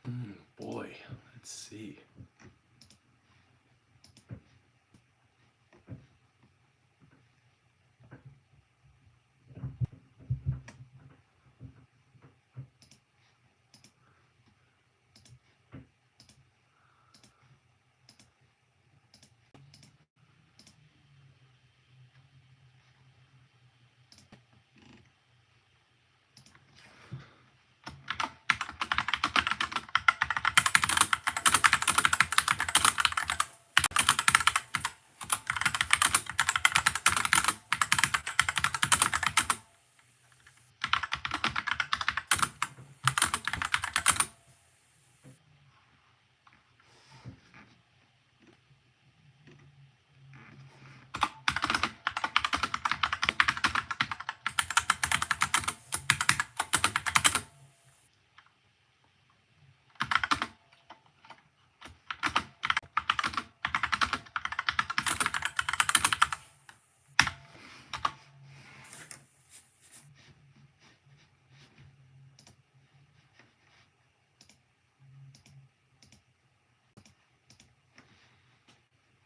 Boy, let's see.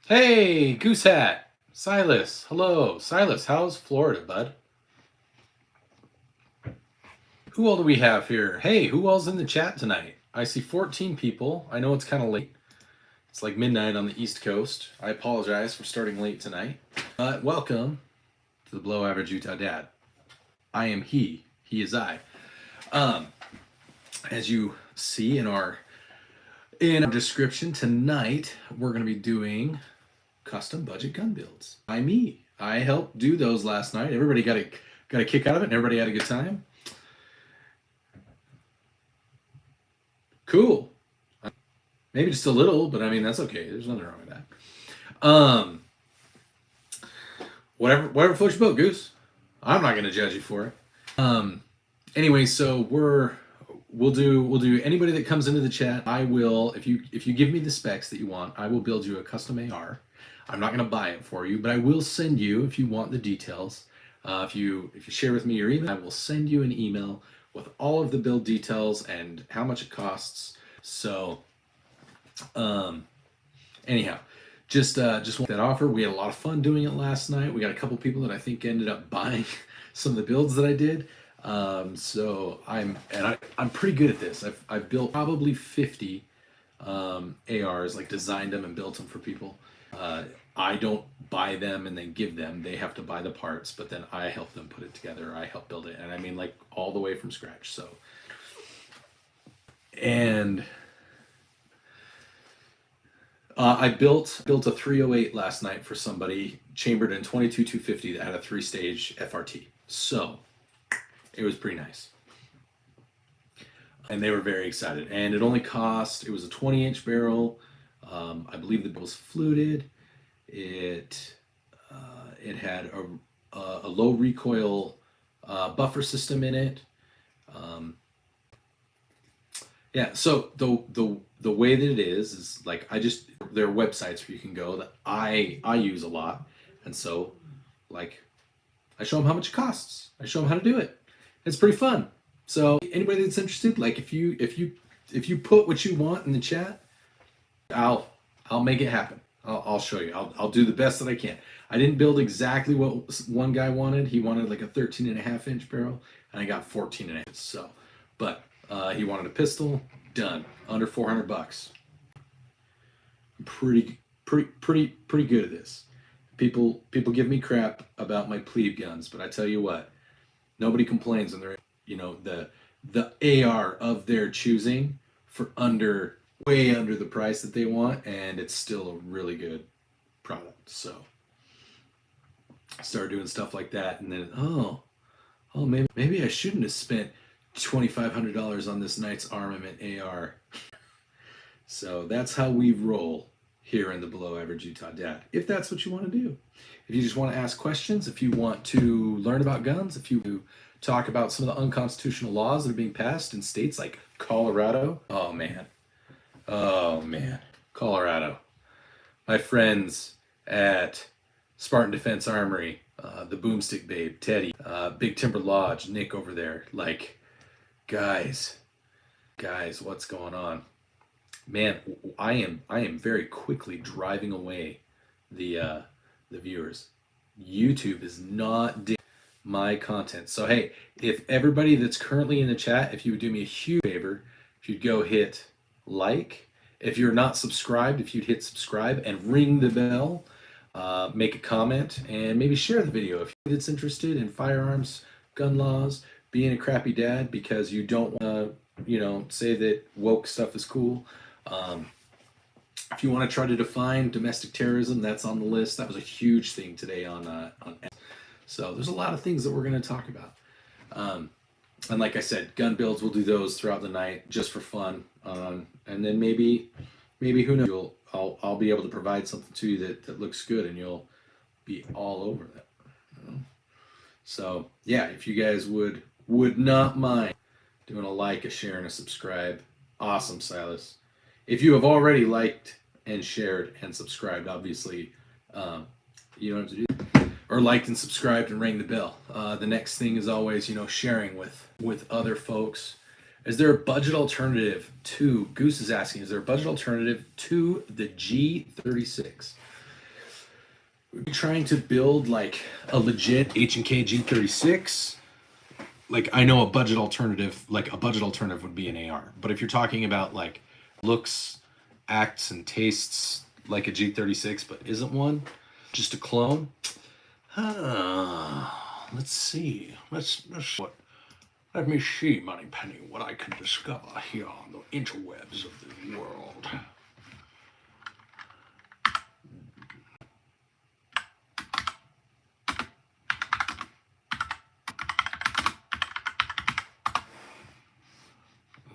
Hey, Goose Hat, Silas. Hello, Silas. How's Florida, bud? Who all do we have here? Hey, who all's in the chat tonight? I see 14 people. I know it's kind of late. It's like midnight on the East Coast. I apologize for starting late tonight. But welcome to the Below Average Utah Dad. I am he. He is I. As you see in our description tonight, we're going to be doing custom budget gun builds. I helped do those last night. Everybody got a kick out of it, and everybody had a good time. Cool. Maybe just a little, but I mean that's okay. There's nothing wrong with that. Whatever floats your boat, Goose. I'm not going to judge you for it. Anyway, so we'll do anybody that comes into the chat. I will, if you give me the specs that you want, I will build you a custom AR. I'm not going to buy it for you, but I will send you, if you want the details, if you share with me your email, I will send you an email with all of the build details and how much it costs. So anyhow, just want that offer. We had a lot of fun doing it last night. We got a couple people that I think ended up buying some of the builds that I did. So I'm pretty good at this. I've built probably 50 ARs, like designed them and built them for people. I don't buy them and then give them. They have to buy the parts, but then I help them put it together. I help build it, and I mean like all the way from scratch. So, and I built a 308 last night for somebody, chambered in 22-250 that had a 3-stage FRT. So it was pretty nice. And they were very excited. And it only cost, it was a 20-inch barrel. I believe the barrel was fluted. It had a low recoil buffer system in it. Yeah, so the way that it is like there are websites where you can go that I use a lot, and so like I show them how much it costs. I show them how to do it. It's pretty fun. So anybody that's interested, like if you put what you want in the chat, I'll make it happen. I'll show you. I'll do the best that I can. I didn't build exactly what one guy wanted. He wanted like a 13.5-inch barrel, and I got 14.5. So, but he wanted a pistol. Done. Under $400. I'm pretty good at this. People give me crap about my plebe guns, but I tell you what, nobody complains when they're the AR of their choosing for way under the price that they want, and it's still a really good product. So I started doing stuff like that, and then maybe I shouldn't have spent $2,500 on this Knight's Armament AR. So that's how we roll here in the Below Average Utah Dad. If that's what you want to do, if you just want to ask questions, if you want to learn about guns, if you talk about some of the unconstitutional laws that are being passed in states like Colorado. Oh man, Colorado. My friends at Spartan Defense Armory, the Boomstick Babe, Teddy, Big Timber Lodge, Nick over there, like, guys, Guys, what's going on? Man, I am very quickly driving away the viewers. YouTube is not digging my content. So hey, if everybody that's currently in the chat, if you would do me a huge favor, if you'd go hit like, if you're not subscribed, if you'd hit subscribe and ring the bell, make a comment, and maybe share the video if it's interested in firearms, gun laws, being a crappy dad because you don't want to, say that woke stuff is cool. Um, if you want to try to define domestic terrorism, that's on the list. That was a huge thing today on. So there's a lot of things that we're going to talk about. And like I said, gun builds, we'll do those throughout the night just for fun. And then maybe who knows, I'll be able to provide something to you that looks good, and you'll be all over that. So yeah, if you guys would not mind doing a like, a share, and a subscribe, awesome, Silas. If you have already liked and shared and subscribed, obviously, you don't have to do that. Or liked and subscribed and rang the bell. The next thing is always, sharing with other folks. Is there a budget alternative to, Goose is asking, is there a budget alternative to the G36? We're trying to build like a legit H&K G36. Like, I know a budget alternative would be an AR. But if you're talking about like looks, acts, and tastes like a G36 but isn't one, just a clone, let's see. Let me see, Moneypenny, what I can discover here on the interwebs of the world.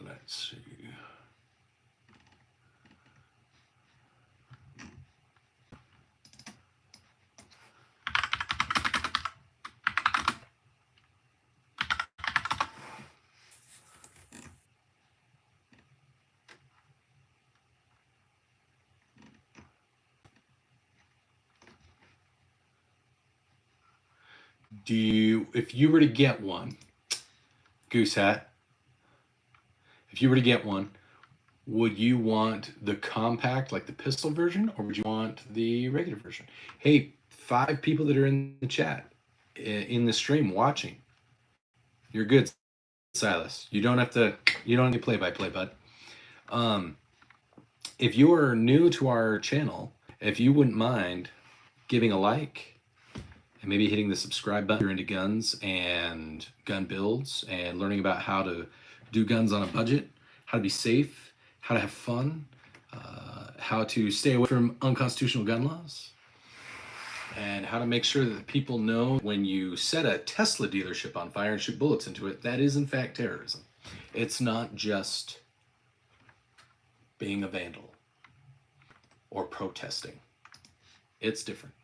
Let's see. If you were to get one, Goose Hat, if you were to get one, would you want the compact, like the pistol version, or would you want the regular version? Hey, 5 people that are in the chat, in the stream watching, you're good, Silas. You don't have to play by play, bud. If you are new to our channel, if you wouldn't mind giving a like and maybe hitting the subscribe button, you're into guns and gun builds and learning about how to do guns on a budget, how to be safe, how to have fun, how to stay away from unconstitutional gun laws, and how to make sure that people know when you set a Tesla dealership on fire and shoot bullets into it, that is in fact terrorism. It's not just being a vandal or protesting. It's different.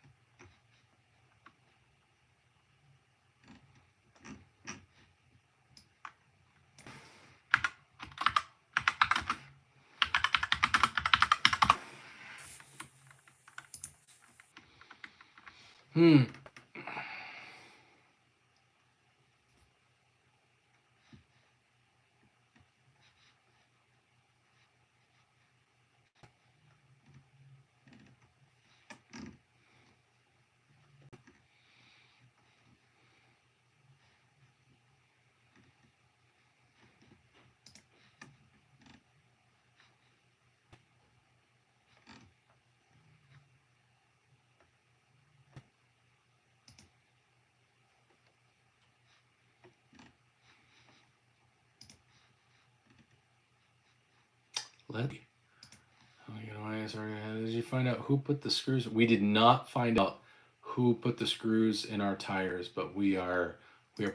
Did you find out who put the screws? We did not find out who put the screws in our tires, but we are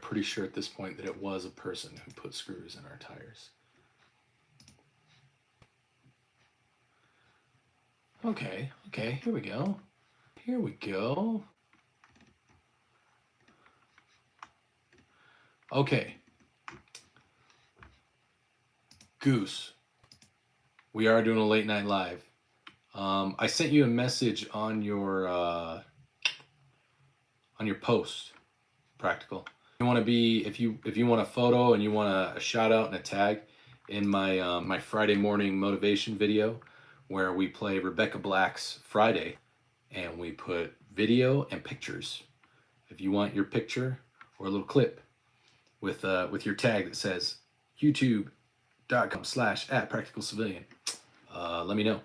pretty sure at this point that it was a person who put screws in our tires. Okay, here we go. Okay. Goose, we are doing a late night live. I sent you a message on your post, Practical. You want to be, if you want a photo and you want a shout out and a tag, in my my Friday morning motivation video, where we play Rebecca Black's Friday, and we put video and pictures. If you want your picture or a little clip with your tag that says youtube.com/@practicalcivilian, let me know,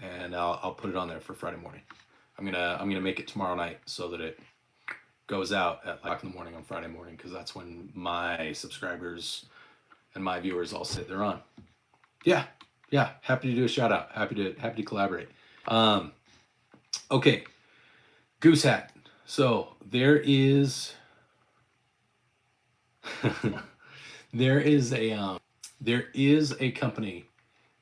and I'll put it on there for Friday morning. I'm gonna make it tomorrow night so that it goes out at like in the morning on Friday morning, because that's when my subscribers and my viewers all sit there on. Yeah, happy to do a shout out. Happy to collaborate. Okay, Goose Hat. So there is there is a company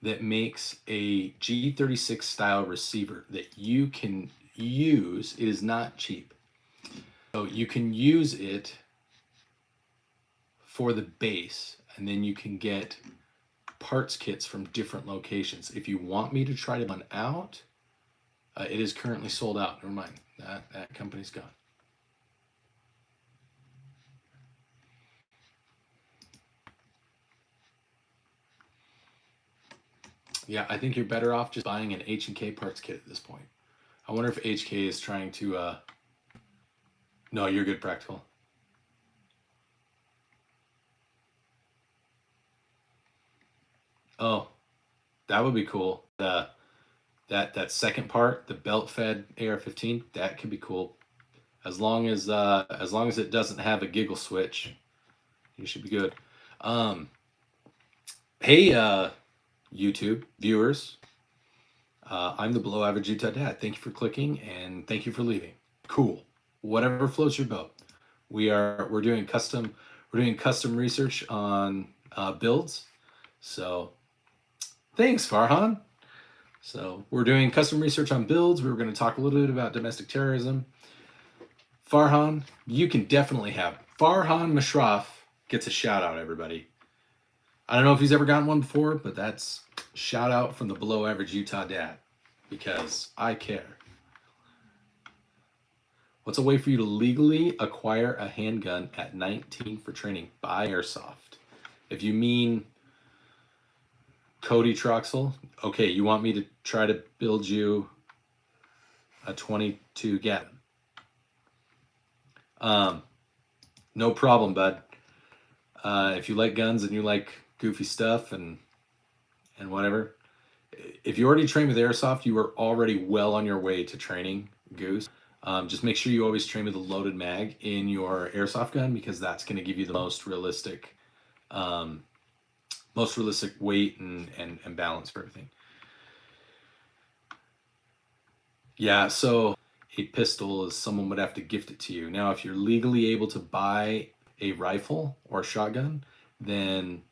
that makes a G36 style receiver that you can use. It is not cheap. So you can use it for the base, and then you can get parts kits from different locations. If you want me to try to one out, it is currently sold out. Never mind, that company's gone. Yeah, I think you're better off just buying an H&K parts kit at this point. I wonder if HK is trying to... No, you're good, Practical. Oh, that would be cool. That second part, the belt-fed AR-15, that could be cool. As long as it doesn't have a giggle switch, you should be good. Hey, YouTube viewers, I'm the Below Average Utah Dad. Thank you for clicking, and thank you for leaving. Cool. Whatever floats your boat. We're doing custom research on builds. So thanks, Farhan. So we're doing custom research on builds. We were going to talk a little bit about domestic terrorism. Farhan, you can definitely have Farhan Mashraf gets a shout out, everybody. I don't know if he's ever gotten one before, but that's shout out from the Below Average Utah Dad, because I care. What's a way for you to legally acquire a handgun at 19 for training? Buy airsoft. If you mean Cody Troxel, okay, you want me to try to build you a 22 Gatling? No problem, bud. If you like guns and you like goofy stuff and whatever, if you already train with airsoft, you are already well on your way to training Goose. Just make sure you always train with a loaded mag in your airsoft gun, because that's going to give you the most realistic weight and balance for everything. Yeah, so a pistol is someone would have to gift it to you. Now, if you're legally able to buy a rifle or a shotgun, then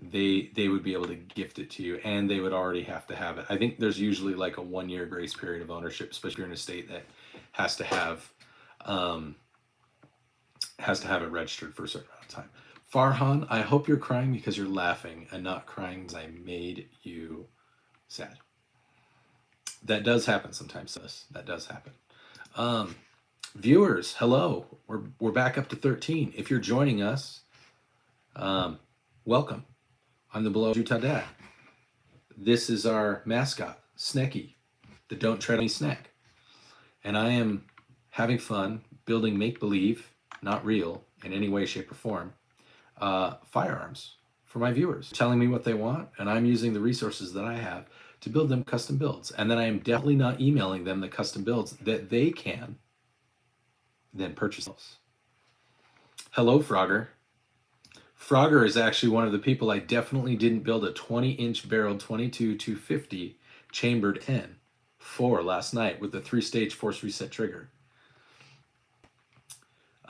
they would be able to gift it to you, and they would already have to have it. I think there's usually like a 1-year grace period of ownership, especially if you're in a state that has to have it registered for a certain amount of time. Farhan, I hope you're crying because you're laughing and not crying because I made you sad. That does happen sometimes, sis. That does happen. Viewers, hello. We're back up to 13. If you're joining us, welcome. I'm the Below Utah Dad. This is our mascot, Snecky, the Don't Tread on Me snack. And I am having fun building make-believe, not real, in any way, shape, or form, firearms for my viewers, telling me what they want, and I'm using the resources that I have to build them custom builds. And then I am definitely not emailing them the custom builds that they can then purchase. Hello, Frogger. Frogger is actually one of the people I definitely didn't build a 20-inch barreled 22-250 chambered N for last night with the 3-stage force reset trigger.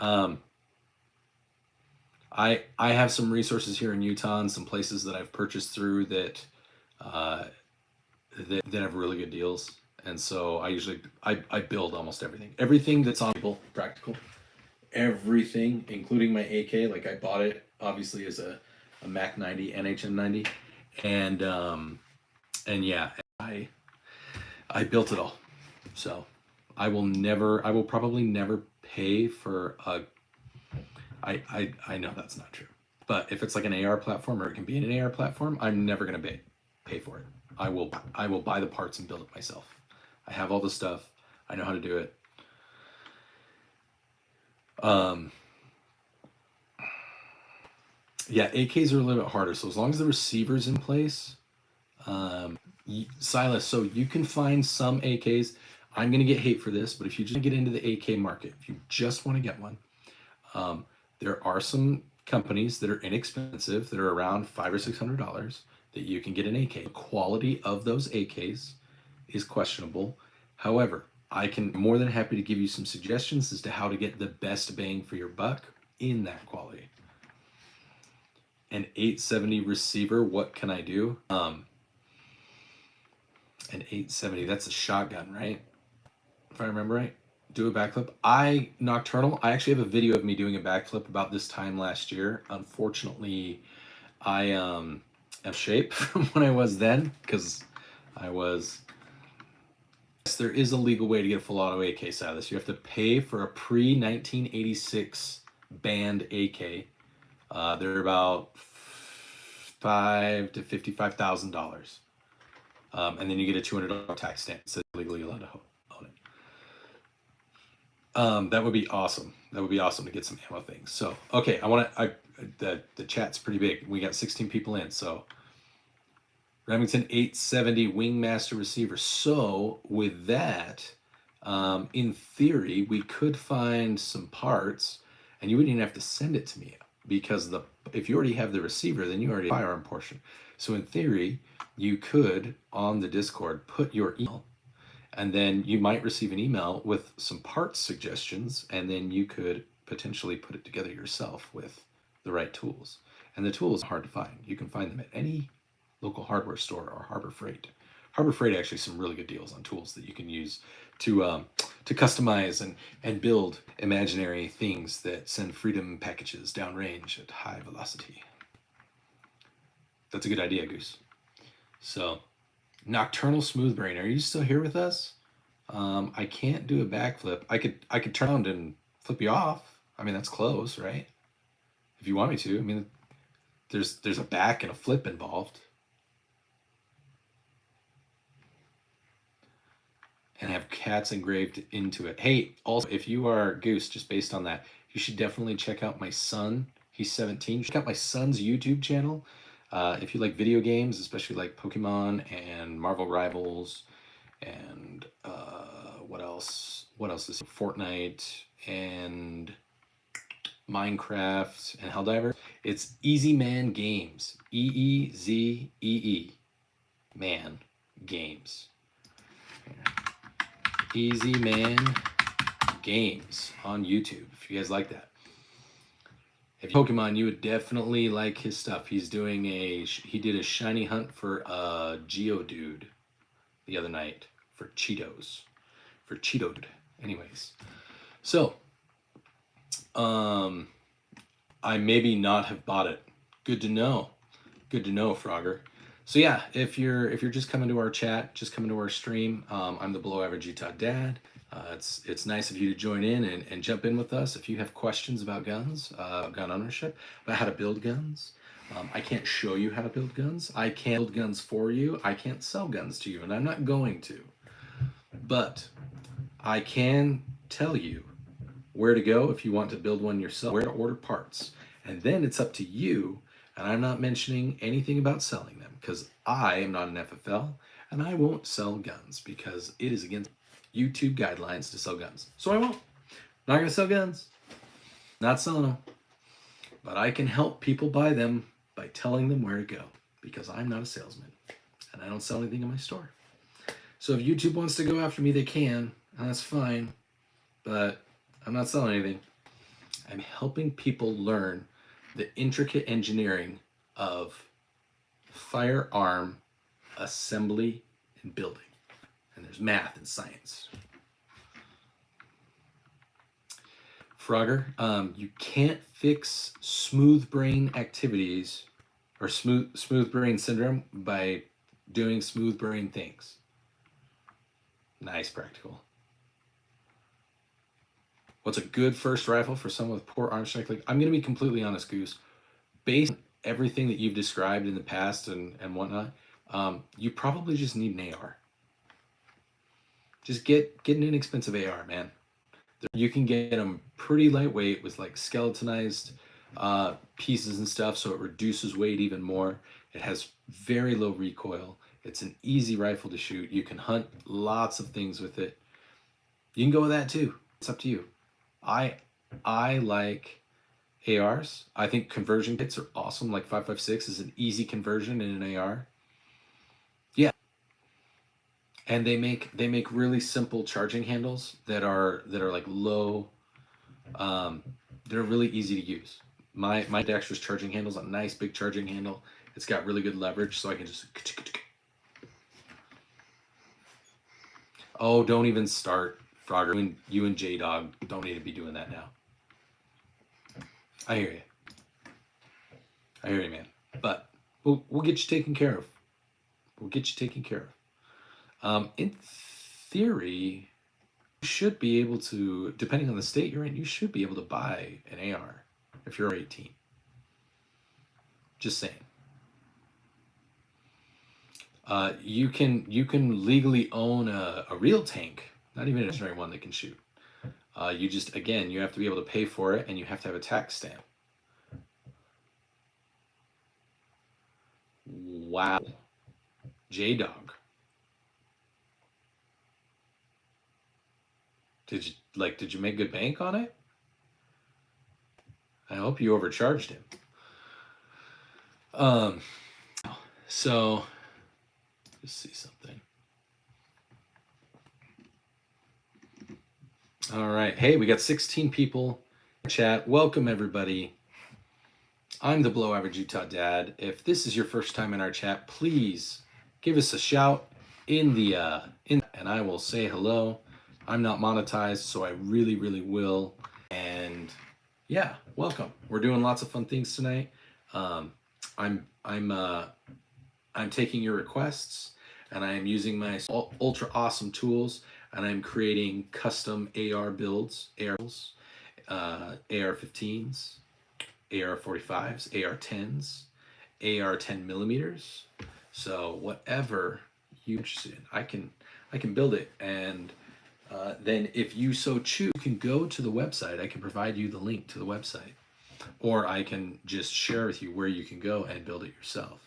I have some resources here in Utah and some places that I've purchased through that that have really good deals, and so I build almost everything that's on table, practical, everything, including my AK. Like, I bought it obviously as a Mac 90 NHN 90, and yeah, I built it all. So I will probably never pay for a. I know that's not true. But if it's like an AR platform, or it can be an AR platform, I'm never going to pay for it. I will buy the parts and build it myself. I have all the stuff. I know how to do it. Yeah, AKs are a little bit harder. So as long as the receiver's in place, Silas, so you can find some AKs. I'm going to get hate for this, but if you just get into the AK market, if you just want to get one, there are some companies that are inexpensive that are around $500 or $600 that you can get an AK. The quality of those AKs is questionable. However, I can more than happy to give you some suggestions as to how to get the best bang for your buck in that quality. An 870 receiver, what can I do? An 870, that's a shotgun, right? If I remember right. Do a backflip. Nocturnal, I actually have a video of me doing a backflip about this time last year. Unfortunately, I am shape from when I was then, because I was... Yes, there is a legal way to get a full auto AK, Silas. You have to pay for a pre-1986 banned AK. They're about $5,000 to $55,000. And then you get a $200 tax stamp. It says legally allowed to own it. That would be awesome. That would be awesome to get some ammo things. So, okay, the chat's pretty big. We got 16 people in. So, Remington 870 Wingmaster receiver. So, with that, in theory, we could find some parts, and you wouldn't even have to send it to me, because if you already have the receiver, then you already have the firearm portion. So in theory, you could, on the Discord, put your email, and then you might receive an email with some parts suggestions, and then you could potentially put it together yourself with the right tools. And the tools are hard to find. You can find them at any local hardware store or Harbor Freight. Harbor Freight actually some really good deals on tools that you can use to customize and build imaginary things that send freedom packages downrange at high velocity. That's a good idea, Goose. So, Nocturnal Smoothbrain, are you still here with us? I can't do a backflip. I could turn around and flip you off. I mean, that's close, right? If you want me to. I mean, there's a back and a flip involved. And have cats engraved into it. Hey, also, if you are Goose, just based on that, you should definitely check out my son. He's 17. Check out my son's YouTube channel. If you like video games, especially like Pokemon and Marvel Rivals, and what else? What else is Fortnite and Minecraft and Helldivers? It's Easy Man Games. EEZEE. Man Games. Easy Man Games on YouTube, if you guys like that. If you Pokemon, you would definitely like his stuff. He did a shiny hunt for a Geodude the other night for Cheetos. For Cheetoed. Anyways. So, I maybe not have bought it. Good to know. Good to know, Frogger. So yeah, if you're just coming to our chat, just coming to our stream, I'm the Below Average Utah Dad. It's nice of you to join in and jump in with us. If you have questions about guns, gun ownership, about how to build guns, I can't show you how to build guns. I can't build guns for you. I can't sell guns to you, and I'm not going to. But I can tell you where to go if you want to build one yourself, where to order parts, and then it's up to you. And I'm not mentioning anything about selling them, because I am not an FFL, and I won't sell guns because it is against YouTube guidelines to sell guns. So I won't. Not going to sell guns. Not selling them. But I can help people buy them by telling them where to go, because I'm not a salesman, and I don't sell anything in my store. So if YouTube wants to go after me, they can, and that's fine. But I'm not selling anything. I'm helping people learn the intricate engineering of firearm assembly and building. And there's math and science. Frogger, you can't fix smooth brain activities or smooth brain syndrome by doing smooth brain things. Nice, Practical. What's a good first rifle for someone with poor arm strength? Like, I'm going to be completely honest, Goose. based on everything that you've described in the past and whatnot, you probably just need an AR. Just get an inexpensive AR, man. You can get them pretty lightweight with like skeletonized pieces and stuff, so it reduces weight even more. It has very low recoil. It's an easy rifle to shoot. You can hunt lots of things with it. You can go with that too. It's up to you. I like ARs. I think conversion kits are awesome. Like 5.56 is an easy conversion in an AR. Yeah, and they make really simple charging handles that are like low. They're really easy to use. My Dexter's charging handle's a nice big charging handle. It's got really good leverage, so I can just. Oh, don't even start, Frogger. You and J Dog don't need to be doing that now. I hear you. I hear you, man. But we'll get you taken care of. We'll get you taken care of. In theory, you should be able to, depending on the state you're in, you should be able to buy an AR if you're 18. Just saying. You can legally own a real tank, not even a stationary one that can shoot. You just, again, you have to be able to pay for it, and you have to have a tax stamp. Wow. J-Dog. Did you make good bank on it? I hope you overcharged him. So let's see something. All right. Hey, we got 16 people in chat. Welcome everybody. I'm the Below Average Utah Dad. If this is your first time in our chat, please give us a shout in the and I will say hello. I'm not monetized, so I really will. And yeah, welcome. We're doing lots of fun things tonight. I'm taking your requests, and I am using my ultra awesome tools, and I'm creating custom AR builds, AR-15s, AR-45s, AR-10s, AR-10 millimeters. So whatever you're interested in, I can build it, and then if you so choose, you can go to the website. I can provide you the link to the website, or I can just share with you where you can go and build it yourself.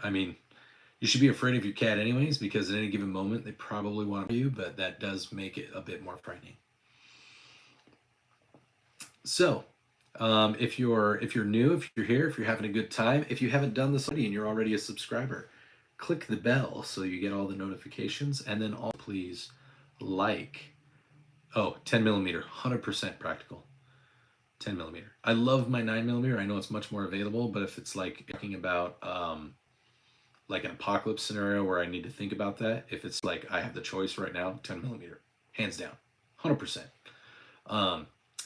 I mean, you should be afraid of your cat anyways, because at any given moment they probably want you, but that does make it a bit more frightening. So if you're new, if you're here, if you're having a good time, if you haven't done this already and you're already a subscriber, click the bell so you get all the notifications, and then all please like. Oh, 10 millimeter, 100% practical. 10 millimeter. I love my 9 millimeter. I know it's much more available, but if it's like talking about like an apocalypse scenario where I need to think about that, if it's like I have the choice right now, 10 millimeter, hands down, 100%.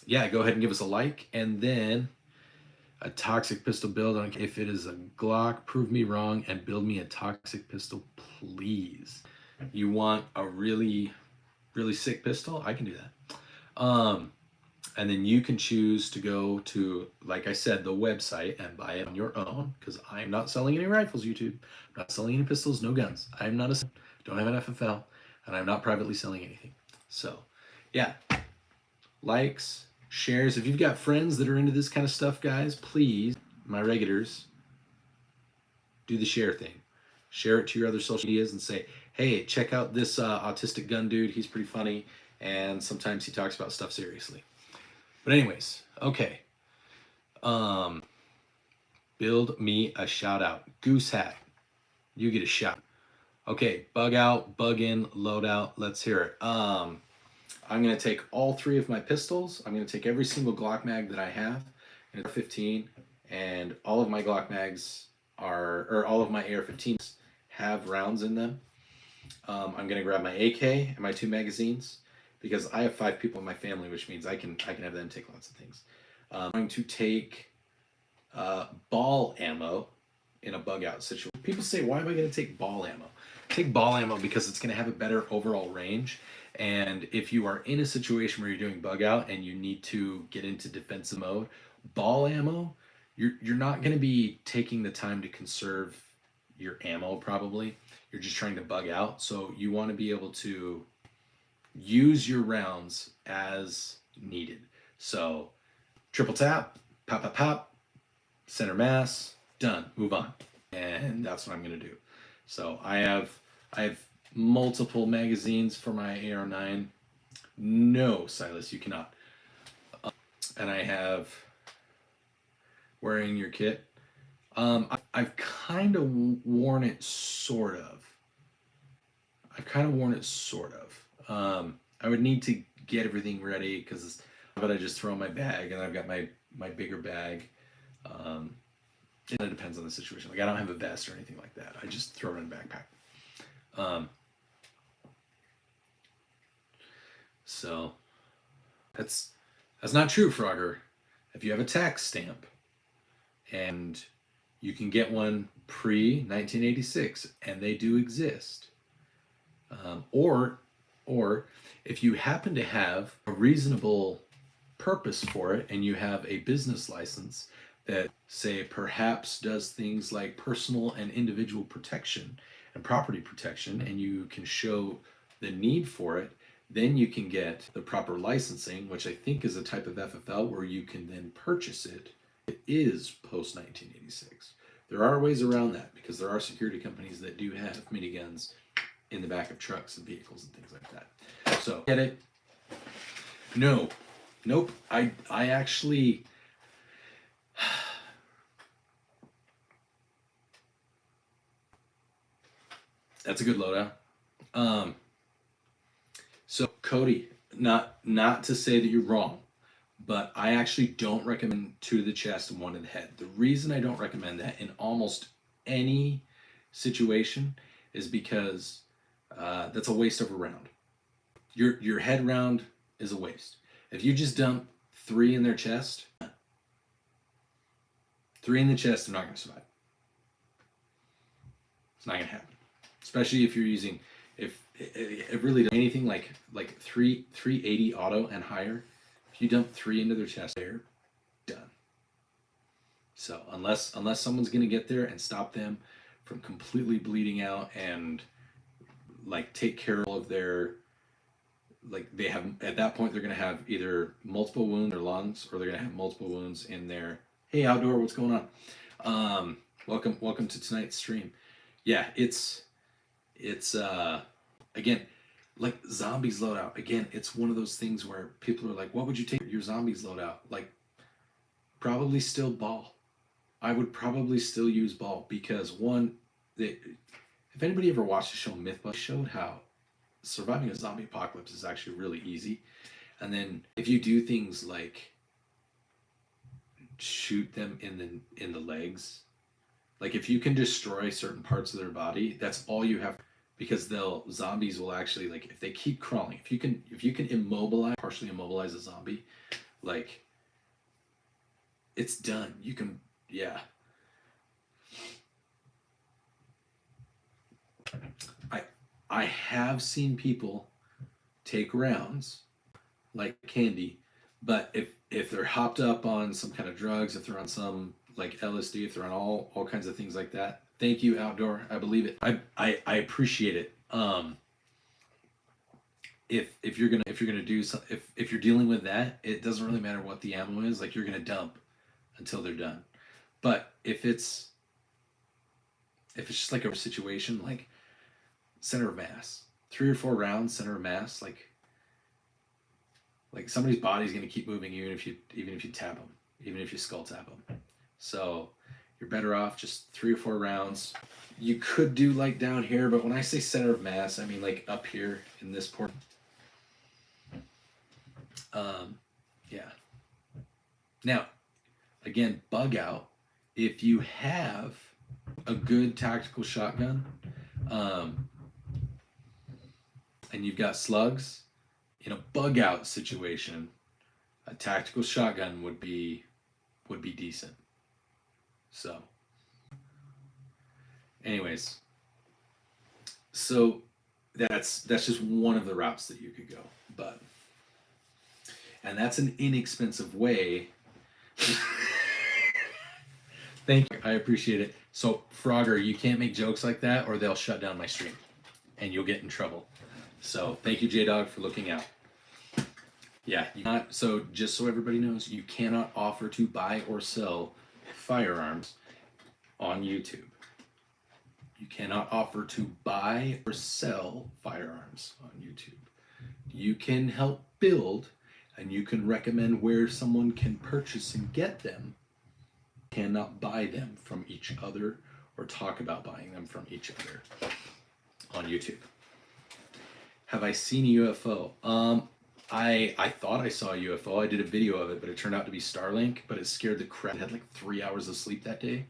Yeah, go ahead and give us a like, and then a toxic pistol build. If it is a Glock, prove me wrong and build me a toxic pistol, please. You want a really sick pistol? I can do that. And then you can choose to go to, like I said, the website and buy it on your own, because I'm not selling any rifles, YouTube. I'm not selling any pistols, no guns. I'm not don't have an FFL, and I'm not privately selling anything. So, yeah. Likes, shares. If you've got friends that are into this kind of stuff, guys, please, my regulars, do the share thing. Share it to your other social medias and say, hey, check out this autistic gun dude. He's pretty funny, and sometimes he talks about stuff seriously. But anyways, okay. Build me a shout out. Goose Hat, you get a shout. Okay, bug out, bug in, loadout. Let's hear it. I'm gonna take all three of my pistols. I'm gonna take every single Glock mag that I have, and it's 15, and all of my Glock mags or all of my AR-15s have rounds in them. I'm gonna grab my AK and my 2 magazines, because I have 5 people in my family, which means I can have them take lots of things. I'm going to take ball ammo in a bug out situation. People say, why am I going to take ball ammo? Take ball ammo because it's going to have a better overall range. And if you are in a situation where you're doing bug out and you need to get into defensive mode, Ball ammo, you're not going to be taking the time to conserve your ammo probably. You're just trying to bug out. So you want to be able to use your rounds as needed. So triple tap, pop, pop, pop, center mass, done, move on. And that's what I'm going to do. So I have multiple magazines for my AR-9. No, Silas, you cannot. And I have wearing your kit. I've kind of worn it, sort of. I would need to get everything ready because, but I just throw in my bag, and I've got my bigger bag. Um, it depends on the situation. Like I don't have a vest or anything like that. I just throw it in a backpack. So that's not true, Frogger. If you have a tax stamp and you can get one pre 1986, and they do exist, or if you happen to have a reasonable purpose for it and you have a business license that, say, perhaps does things like personal and individual protection and property protection, and you can show the need for it, then you can get the proper licensing, which I think is a type of FFL where you can then purchase it. It is post 1986. There are ways around that because there are security companies that do have miniguns in the back of trucks and vehicles and things like that. So get it? No, nope. I actually. That's a good loadout. So Cody, not to say that you're wrong, but I actually don't recommend 2 to the chest and 1 to the head. The reason I don't recommend that in almost any situation is because that's a waste of a round. Your head round is a waste. If you just dump 3 in their chest, 3 in the chest, they're not going to survive. It's not going to happen. Especially if you're using, if it really does anything like 380 auto and higher, if you dump 3 into their chest, they're done. So unless someone's going to get there and stop them from completely bleeding out and like take care of their, like they have, at that point they're going to have either multiple wounds in their lungs, or they're going to have multiple wounds in their, hey Outdoor, what's going on? Welcome to tonight's stream. Yeah, it's again, like zombies loadout. Again, it's one of those things where people are like, what would you take your zombies loadout? Like, probably still ball. I would probably still use ball because one, if anybody ever watched the show Mythbusters, showed how surviving a zombie apocalypse is actually really easy. And then if you do things like shoot them in the legs, like if you can destroy certain parts of their body, that's all you have, because zombies will actually, like if they keep crawling, if you can partially immobilize a zombie, like it's done. You can, yeah. I have seen people take rounds like candy, but if they're hopped up on some kind of drugs, if they're on some like LSD, if they're on all kinds of things like that. Thank you, Outdoor. I believe it. I appreciate it. If you're gonna do something, if you're dealing with that, it doesn't really matter what the ammo is. Like you're gonna dump until they're done. But if it's just like a situation like center of mass, 3 or 4 rounds, center of mass, like somebody's body's gonna keep moving even if you tap them, even if you skull tap them. So you're better off just 3 or 4 rounds. You could do like down here, but when I say center of mass, I mean like up here in this port. Yeah. Now, again, bug out. If you have a good tactical shotgun, and you've got slugs, in a bug out situation, a tactical shotgun would be decent. So, anyways, so that's just one of the routes that you could go, and that's an inexpensive way. Thank you. I appreciate it. So, Frogger, you can't make jokes like that or they'll shut down my stream and you'll get in trouble. So, thank you, J-Dog, for looking out. Yeah, so just so everybody knows, you cannot offer to buy or sell firearms on YouTube. You cannot offer to buy or sell firearms on YouTube. You can help build and you can recommend where someone can purchase and get them. You cannot buy them from each other or talk about buying them from each other on YouTube. Have I seen a UFO? I thought I saw a UFO. I did a video of it, but it turned out to be Starlink, but it scared the crap. I had like 3 hours of sleep that day.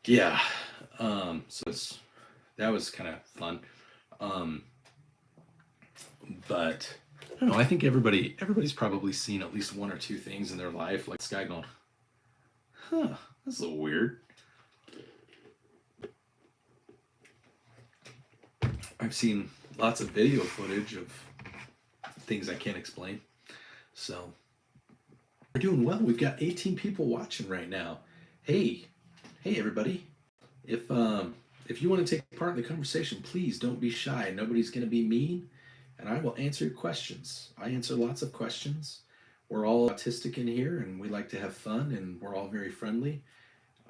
Yeah. That was kind of fun. But I don't know, I think everybody's probably seen at least one or two things in their life, like this guy going, huh, that's a little weird. I've seen lots of video footage of things I can't explain. So we're doing well. We've got 18 people watching right now. Hey everybody. If you want to take part in the conversation, please don't be shy. Nobody's going to be mean, and I will answer your questions. I answer lots of questions. We're all autistic in here, and we like to have fun, and we're all very friendly.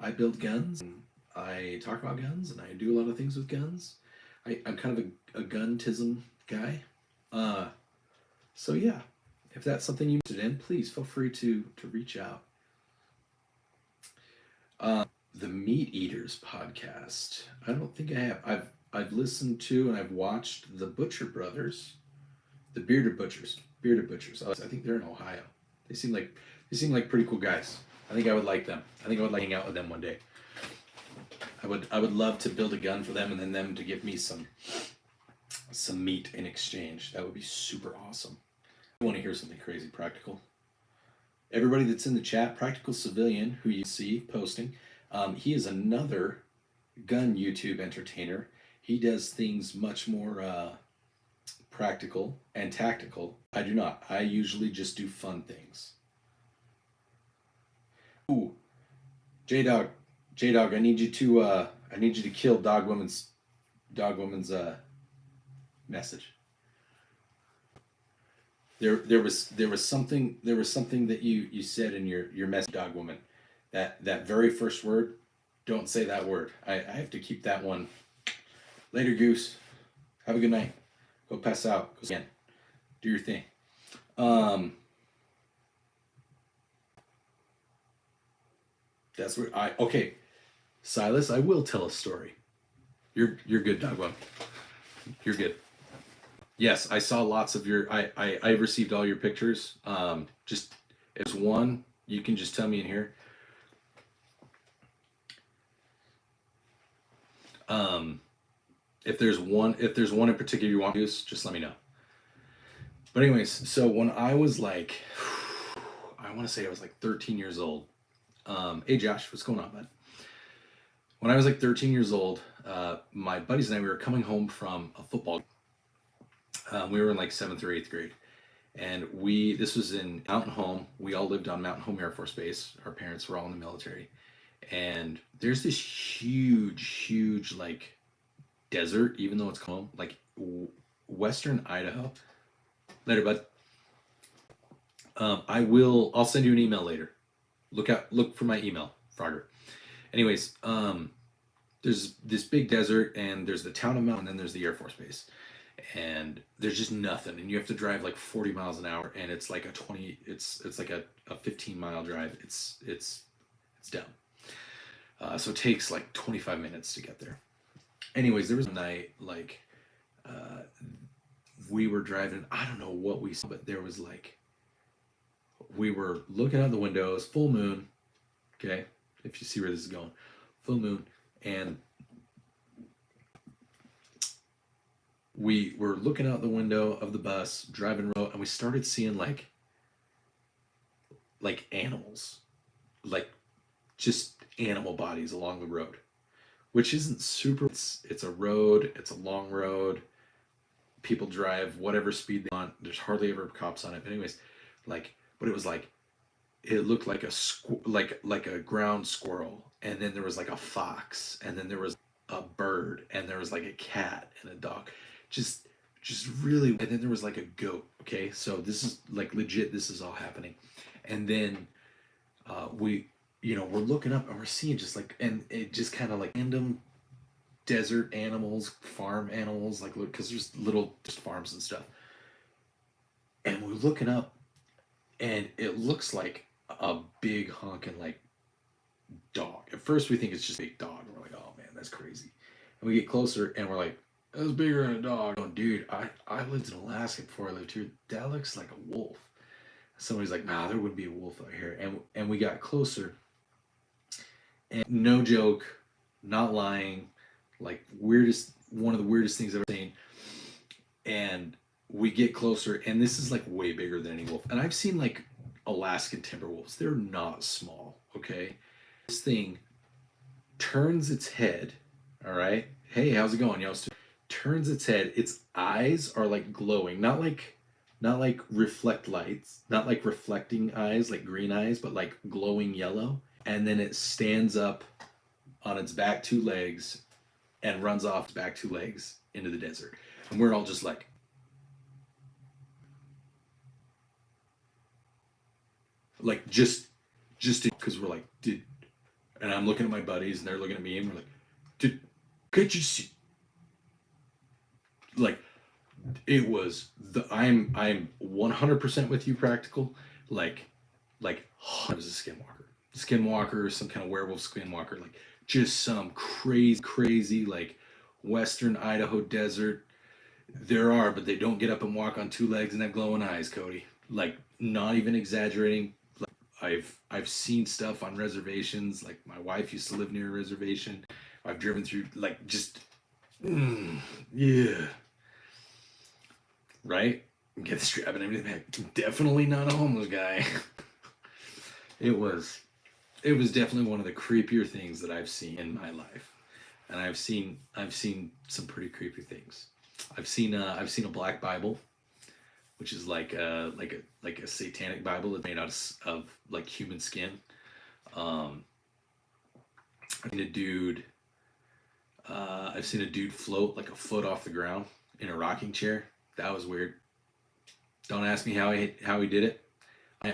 I build guns, and I talk about guns, and I do a lot of things with guns. I'm kind of a gun-tism guy. So yeah, if that's something you're interested in, please feel free to reach out. The Meat Eaters podcast. I don't think I have. I've listened to and I've watched the Butcher Brothers, the Bearded Butchers. I think they're in Ohio. They seem like pretty cool guys. I think I would like them. I think I would like hang out with them one day. I would love to build a gun for them and then them to give me some meat in exchange. That would be super awesome. I want to hear something crazy practical. Everybody that's in the chat, Practical Civilian, who you see posting, he is another gun YouTube entertainer. He does things much more practical and tactical. I do not. I usually just do fun things. Ooh, J-Dog, I need you to kill Dog Woman's message. There was something that you said in your message, Dog Woman. That very first word, don't say that word. I have to keep that one. Later, Goose. Have a good night. Go pass out. Go again. Do your thing. That's where okay. Silas, I will tell a story. You're good, Dog Woman. You're good. Yes, I saw lots of your. I received all your pictures. Just as one, you can just tell me in here. If there's one in particular you want to use, just let me know. But anyways, so when I was like, I want to say I was like 13 years old. Hey Josh, what's going on, bud? When I was like 13 years old, my buddies and I, we were coming home from a football game. We were in like 7th or 8th grade. And this was in Mountain Home. We all lived on Mountain Home Air Force Base. Our parents were all in the military. And there's this huge like desert, even though it's home, like Western Idaho. Later, bud. I'll send you an email later. Look for my email, Frogger. Anyways, there's this big desert and there's the town of Mountain, and then there's the Air Force Base. And there's just nothing, and you have to drive like 40 miles an hour, and it's like it's like a 15-mile drive. It's dumb. So it takes like 25 minutes to get there. Anyways, there was a night like we were driving. I don't know what we saw, but there was like, we were looking out the windows, full moon. Okay, if you see where this is going, full moon, and we were looking out the window of the bus, driving road, and we started seeing like animals, like just animal bodies along the road, which isn't super. It's a road. It's a long road. People drive whatever speed they want. There's hardly ever cops on it. But anyways, but it was like it looked like like a ground squirrel, and then there was like a fox, and then there was a bird, and there was like a cat and a dog, just really, and then there was like a goat. Okay, so this is like legit. This is all happening, and then we, we're looking up and we're seeing just like, and it just kind of like random desert animals, farm animals, like look, because there's little just farms and stuff, and we're looking up, and it looks like a big honking like dog. At first, we think it's just a big dog, and we're like, "Oh man, that's crazy." And we get closer, and we're like, "That's bigger than a dog." Oh, dude, I lived in Alaska before I lived here. That looks like a wolf. Somebody's like, "Nah, there wouldn't be a wolf out here." And we got closer, and no joke, not lying, like one of the weirdest things I've ever seen. And we get closer, and this is like way bigger than any wolf. And I've seen like Alaskan timber wolves. They're not small, okay? This thing turns its head, all right? Hey, how's it going? Turns its head. Its eyes are like glowing, not like reflect lights, not like reflecting eyes, like green eyes, but like glowing yellow. And then it stands up on its back two legs and runs off its back two legs into the desert. And we're all just like just because we're like, did, and I'm looking at my buddies and they're looking at me and we're like, could you see, like, it was I'm 100% with you, practical, like it was a skinwalker, some kind of werewolf skinwalker, like just some crazy like western Idaho desert. There are, but they don't get up and walk on two legs and have glowing eyes, Cody. Like, not even exaggerating. Like, I've seen stuff on reservations. Like, my wife used to live near a reservation. I've driven through, like, just yeah, right. Get the strap and everything. Definitely not a homeless guy. it was it was definitely one of the creepier things that I've seen in my life, and I've seen some pretty creepy things. I've seen a black Bible, which is like a satanic Bible that's made out of like human skin. Um, I've seen a dude. I've seen a dude float like a foot off the ground in a rocking chair. That was weird. Don't ask me how he did it.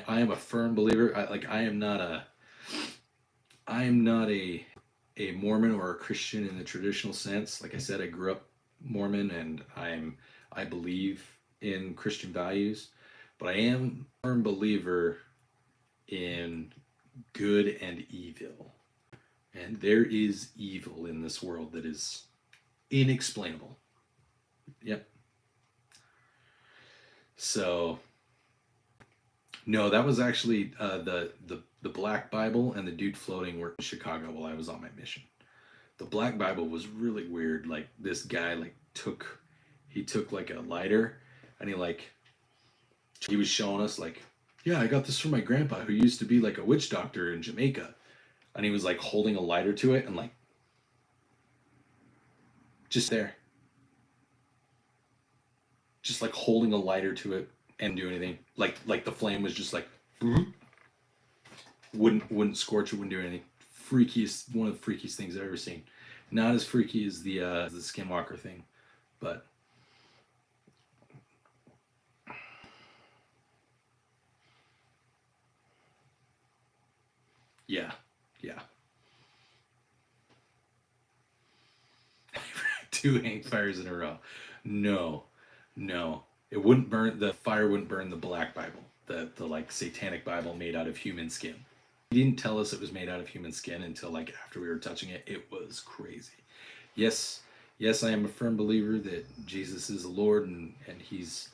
I am a firm believer. I am not a Mormon or a Christian in the traditional sense. Like I said, I grew up Mormon, and I believe in Christian values, but I am a firm believer in good and evil. And there is evil in this world that is inexplainable. Yep. So no, that was actually the Black Bible and the dude floating were in Chicago while I was on my mission. The Black Bible was really weird. Like, this guy like took like a lighter, and he was showing us like, yeah, I got this from my grandpa who used to be like a witch doctor in Jamaica, and he was like holding a lighter to it and like just there, just like holding a lighter to it and do anything. Like the flame was just like wouldn't scorch it, wouldn't do anything. Freakiest, one of the freakiest things I've ever seen. Not as freaky as the Skinwalker thing, but yeah, yeah. Two hang fires in a row. No, no. It wouldn't burn, the fire wouldn't burn the Black Bible, the like satanic Bible made out of human skin. He didn't tell us it was made out of human skin until like after we were touching it. It was crazy. Yes, yes, I am a firm believer that Jesus is the Lord, and he's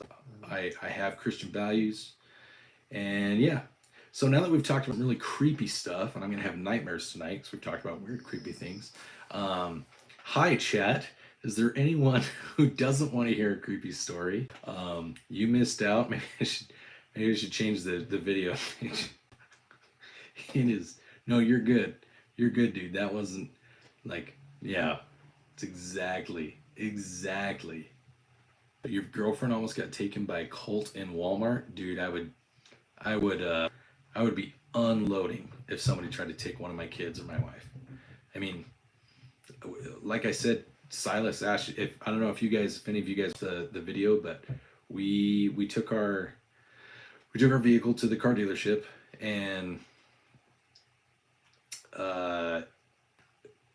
I have Christian values. And yeah. So now that we've talked about really creepy stuff, and I'm gonna have nightmares tonight because we've talked about weird, creepy things. Hi, chat. Is there anyone who doesn't want to hear a creepy story? You missed out. Maybe I should change the video. It is, no. You're good. You're good, dude. That wasn't like, yeah. It's exactly. Your girlfriend almost got taken by a cult in Walmart, dude. I would be unloading if somebody tried to take one of my kids or my wife. I mean, like I said, Silas, Ash, if I don't know if any of you guys the video, but we took our vehicle to the car dealership, and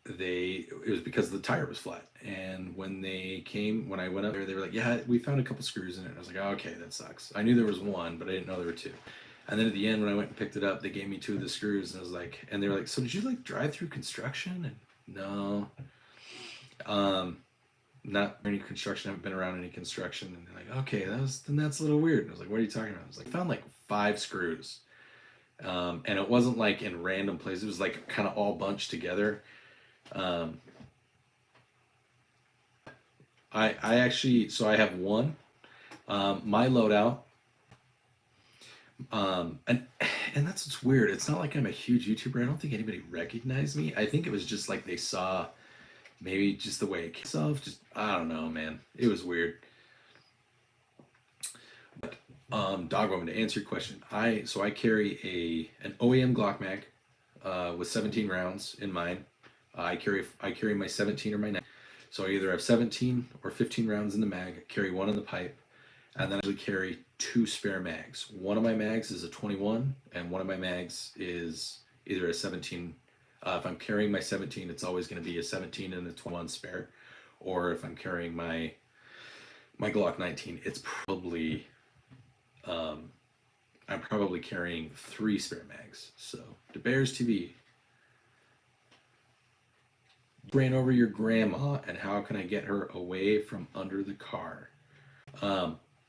it was because the tire was flat. And when I went up there, they were like, yeah, we found a couple screws in it. And I was like, oh, okay, that sucks. I knew there was one, but I didn't know there were two. And then at the end, when I went and picked it up, they gave me two of the screws, and I was like, and they were like, so did you like drive through construction? And no, not any construction. I haven't been around any construction. And they're like, okay, that's a little weird. And I was like, what are you talking about? I was like, I found like 5 screws. And it wasn't like in random places. It was like kind of all bunched together. I actually, so I have one, my loadout, and that's what's weird. It's not like I'm a huge YouTuber. I don't think anybody recognized me. I think it was just like they saw maybe just the way it came off. Just, I don't know, man. It was weird. But, Dogwoman, to answer your question, I carry an OEM Glock mag, with 17 rounds in mine. I carry my 17 or my 9. So I either have 17 or 15 rounds in the mag, I carry one in the pipe, and then I usually carry 2 spare mags. One of my mags is a 21, and one of my mags is either a 17. If I'm carrying my 17, it's always going to be a 17 and a 21 spare. Or if I'm carrying my Glock 19, it's probably, I'm probably carrying 3 spare mags. So, DeBears TV. Ran over your grandma, and how can I get her away from under the car?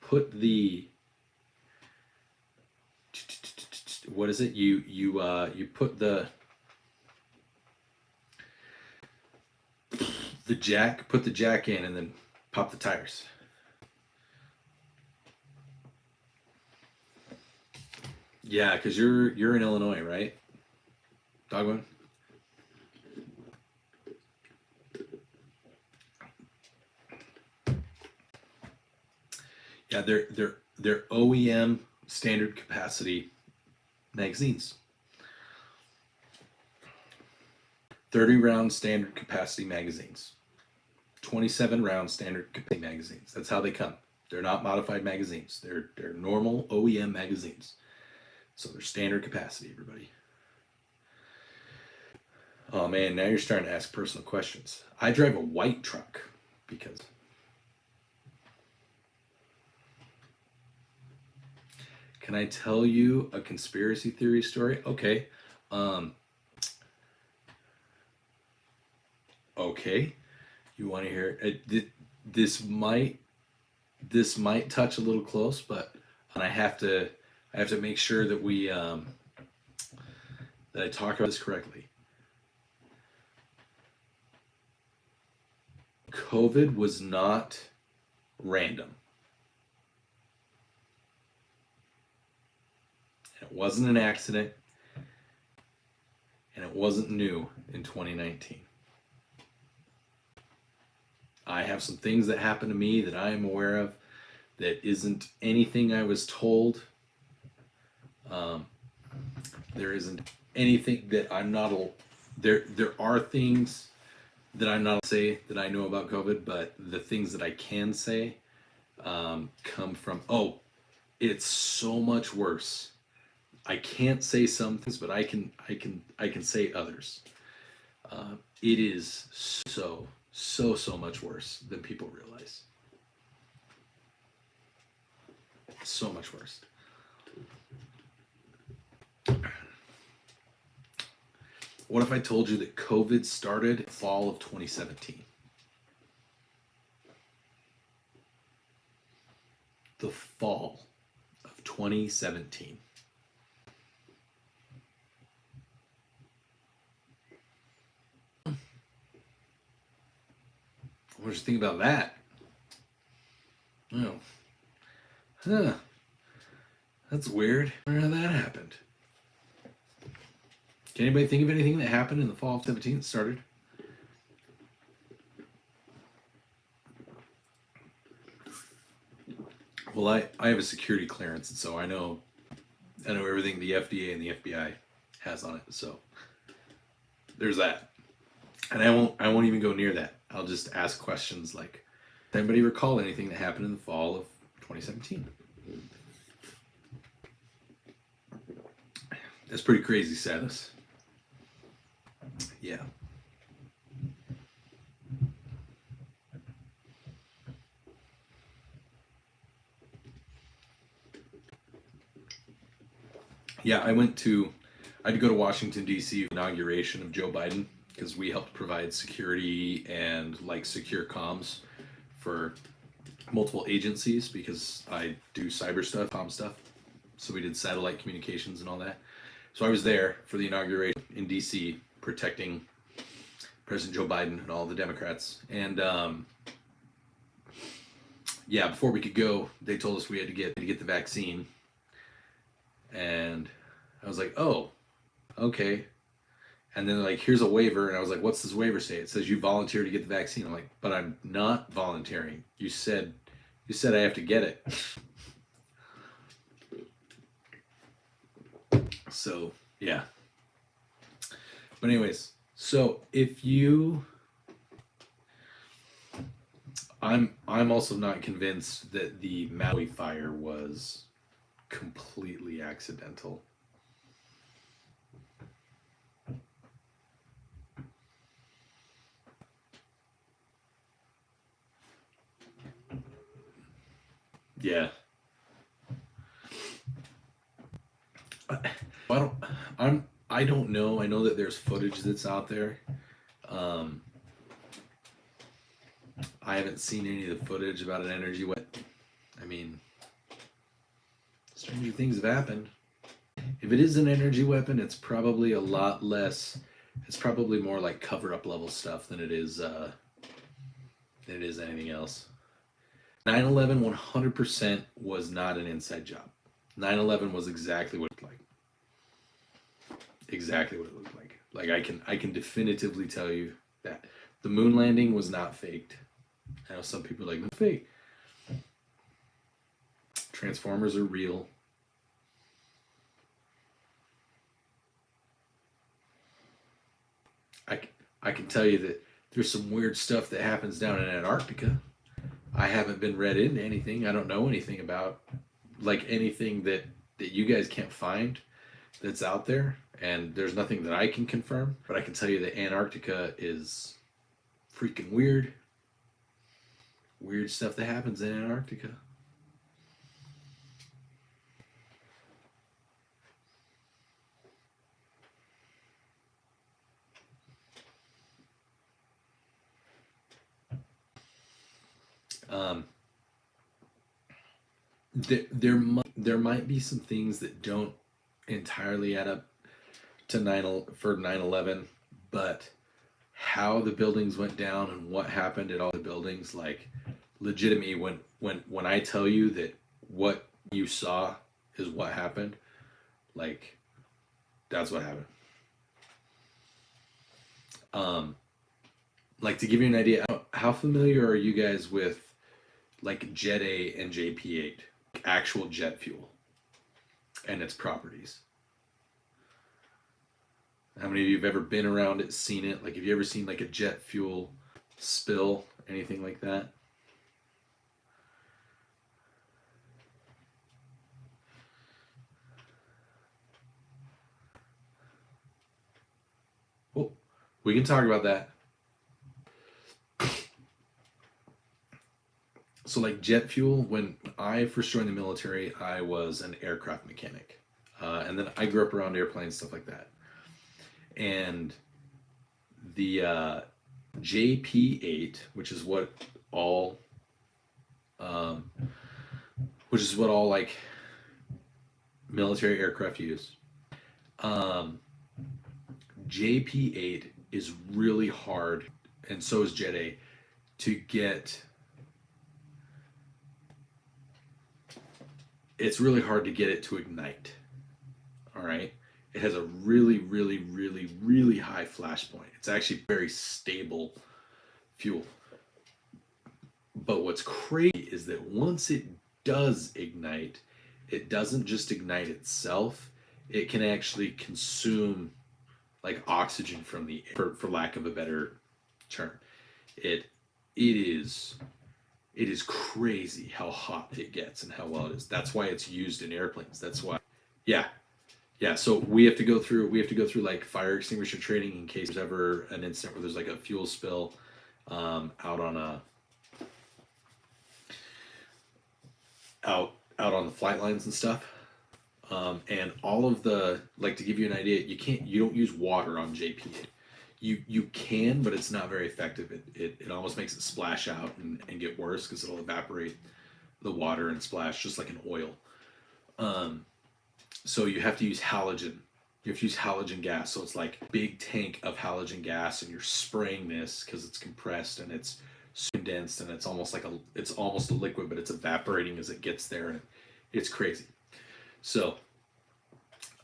Put the, what is it? You put the jack, put the jack in, and then pop the tires. Yeah, because you're in Illinois, right? Dogwood? Yeah, they're OEM standard capacity magazines. 30 round standard capacity magazines. 27 round standard capacity magazines. That's how they come. They're not modified magazines. They're normal OEM magazines. So they're standard capacity, everybody. Oh man, now you're starting to ask personal questions. I drive a white truck because... Can I tell you a conspiracy theory story? Okay. Okay. You want to hear it? This might touch a little close, but I have to make sure that we that I talk about this correctly. COVID was not random. It wasn't an accident, and it wasn't new in 2019. I have some things that happened to me that I am aware of that isn't anything I was told. There isn't anything that I'm not... There are things that I'm not say that I know about COVID, but the things that I can say come from, it's so much worse. I can't say some things, but I can say others. It is so much worse than people realize. So much worse. What if I told you that COVID started fall of 2017? The fall of 2017. What did you think about that? Oh. Huh. That's weird. I wonder how that happened. Can anybody think of anything that happened in the fall of 2017 that started? Well, I have a security clearance, and so I know I know everything the FDA and the FBI has on it, so there's that. And I won't even go near that. I'll just ask questions like, does anybody recall anything that happened in the fall of 2017? That's pretty crazy status. Yeah. Yeah, I had to go to Washington, D.C. inauguration of Joe Biden because we helped provide security and like secure comms for multiple agencies because I do cyber stuff, comm stuff. So we did satellite communications and all that. So I was there for the inauguration in D.C. protecting President Joe Biden and all the Democrats. And yeah, before we could go, they told us we had to get the vaccine. And I was like, oh, okay. And then they're like, here's a waiver. And I was like, what's this waiver say? It says you volunteer to get the vaccine. I'm like, but I'm not volunteering. You said I have to get it. So yeah. But anyways, so I'm also not convinced that the Maui fire was completely accidental. Yeah. I don't know. I know that there's footage that's out there. I haven't seen any of the footage about an energy weapon. I mean, stranger things have happened. If it is an energy weapon, it's probably a lot less. It's probably more like cover-up level stuff than it is anything else. 9/11 100% was not an inside job. 9/11 was exactly what it looked like. Exactly what it looked like. Like I can definitively tell you that the moon landing was not faked. I know some people are like, fake. Transformers are real. I can tell you that there's some weird stuff that happens down in Antarctica. I haven't been read into anything. I don't know anything about like anything that you guys can't find that's out there, and there's nothing that I can confirm, but I can tell you that Antarctica is freaking weird. Weird stuff that happens in Antarctica. There might be some things that don't entirely add up to 9/11, but how the buildings went down and what happened at all the buildings, like legitimately when I tell you that what you saw is what happened, like that's what happened. Like to give you an idea, how familiar are you guys with like Jet A and JP8, actual jet fuel and its properties? How many of you have ever been around it, seen it? Like, have you ever seen like a jet fuel spill, anything like that? Well, we can talk about that. So like jet fuel, when I first joined the military, I was an aircraft mechanic. And then I grew up around airplanes, stuff like that. And the JP8, which is what all like military aircraft use. JP8 is really hard, and so is Jet A, to get. It's really hard to get it to ignite. All right. It has a really, really, really, really high flash point. It's actually very stable fuel. But what's crazy is that once it does ignite, it doesn't just ignite itself, it can actually consume like oxygen from the air, for lack of a better term. It it is it is crazy how hot it gets and how well it is. That's why it's used in airplanes. That's why, yeah, yeah. So we have to go through like fire extinguisher training in case there's ever an incident where there's like a fuel spill out on a out on the flight lines and stuff. And all of the, like, to give you an idea, you don't use water on JP8. You can, but it's not very effective. It almost makes it splash out and get worse because it'll evaporate the water and splash just like an oil. Um, so you have to use halogen. You have to use halogen gas. So it's like a big tank of halogen gas, and you're spraying this because it's compressed and it's condensed, and it's almost a liquid, but it's evaporating as it gets there, and it's crazy. So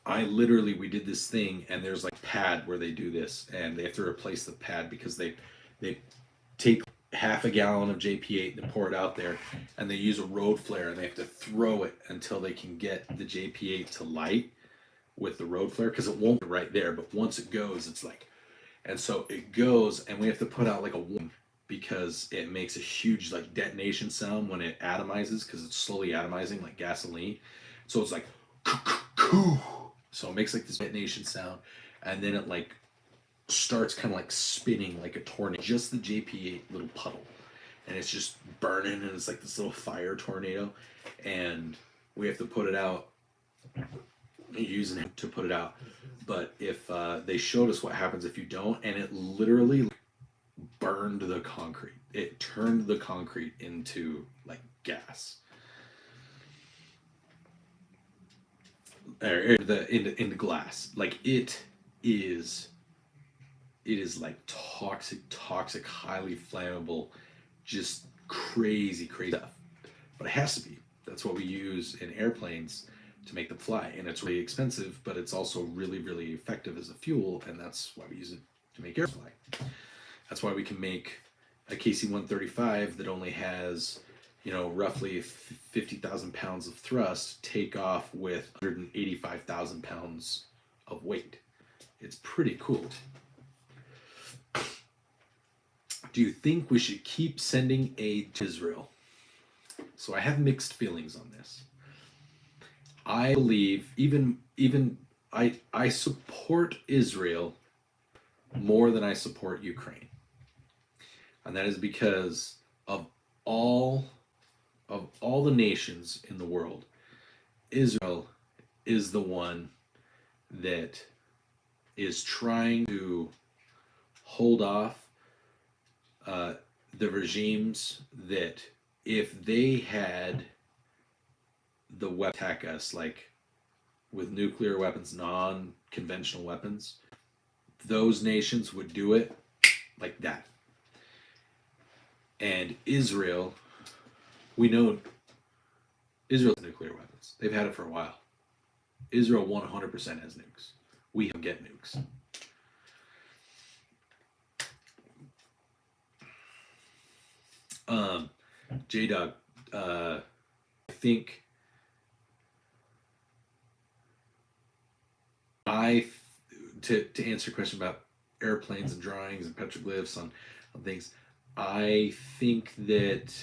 we did this thing, and there's like a pad where they do this, and they have to replace the pad because they take half a gallon of JP8 and pour it out there, and they use a road flare, and they have to throw it until they can get the JP8 to light with the road flare, because it won't be right there, but once it goes, it's like, and so it goes, and we have to put out like a warning because it makes a huge like detonation sound when it atomizes, because it's slowly atomizing like gasoline. So it's like, so it makes like this detonation sound, and then it like starts kind of like spinning like a tornado, just the JP8 little puddle, and it's just burning, and it's like this little fire tornado, and we have to put it out, using it to put it out. But if they showed us what happens if you don't, and it literally burned the concrete. It turned the concrete into like gas. Or into glass. Like it is like toxic, highly flammable, just crazy stuff. But it has to be. That's what we use in airplanes to make them fly, and it's really expensive, but it's also really, really effective as a fuel, and that's why we use it to make airplanes fly. That's why we can make a KC-135 that only has, roughly 50,000 pounds of thrust take off with 185,000 pounds of weight. It's pretty cool. Do you think we should keep sending aid to Israel? So I have mixed feelings on this. I believe I support Israel more than I support Ukraine. And that is because of all the nations in the world, Israel is the one that is trying to hold off the regimes that, if they had the weapon attack us, like with nuclear weapons, non-conventional weapons, those nations would do it like that. And Israel, we know Israel has nuclear weapons. They've had it for a while. Israel 100% has nukes. We don't get nukes. J-Dog, I think to answer a question about airplanes and drawings and petroglyphs on things, I think that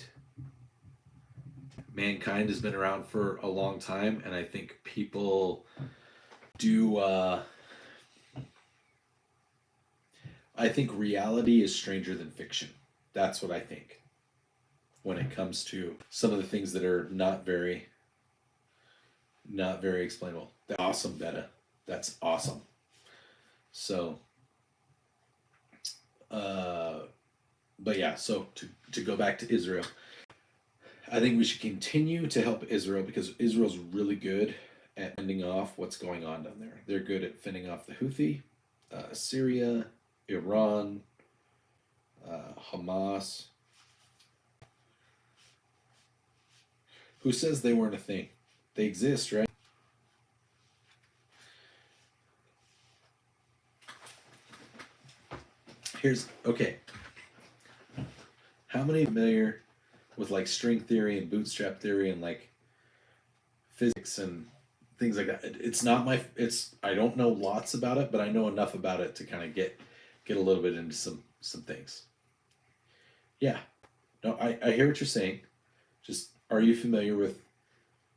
mankind has been around for a long time, and I think people do. I think reality is stranger than fiction. That's what I think when it comes to some of the things that are not very explainable. That's awesome, Beta. That's awesome. So, but yeah, so to go back to Israel, I think we should continue to help Israel because Israel's really good at fending off what's going on down there. They're good at fending off the Houthi, Syria, Iran, Hamas. Who says they weren't a thing? They exist, right? Okay. How many are familiar with like string theory and bootstrap theory and like physics and things like that. It's not my. It's I don't know lots about it, but I know enough about it to kind of get a little bit into some things. Yeah. No, I hear what you're saying. Just are you familiar with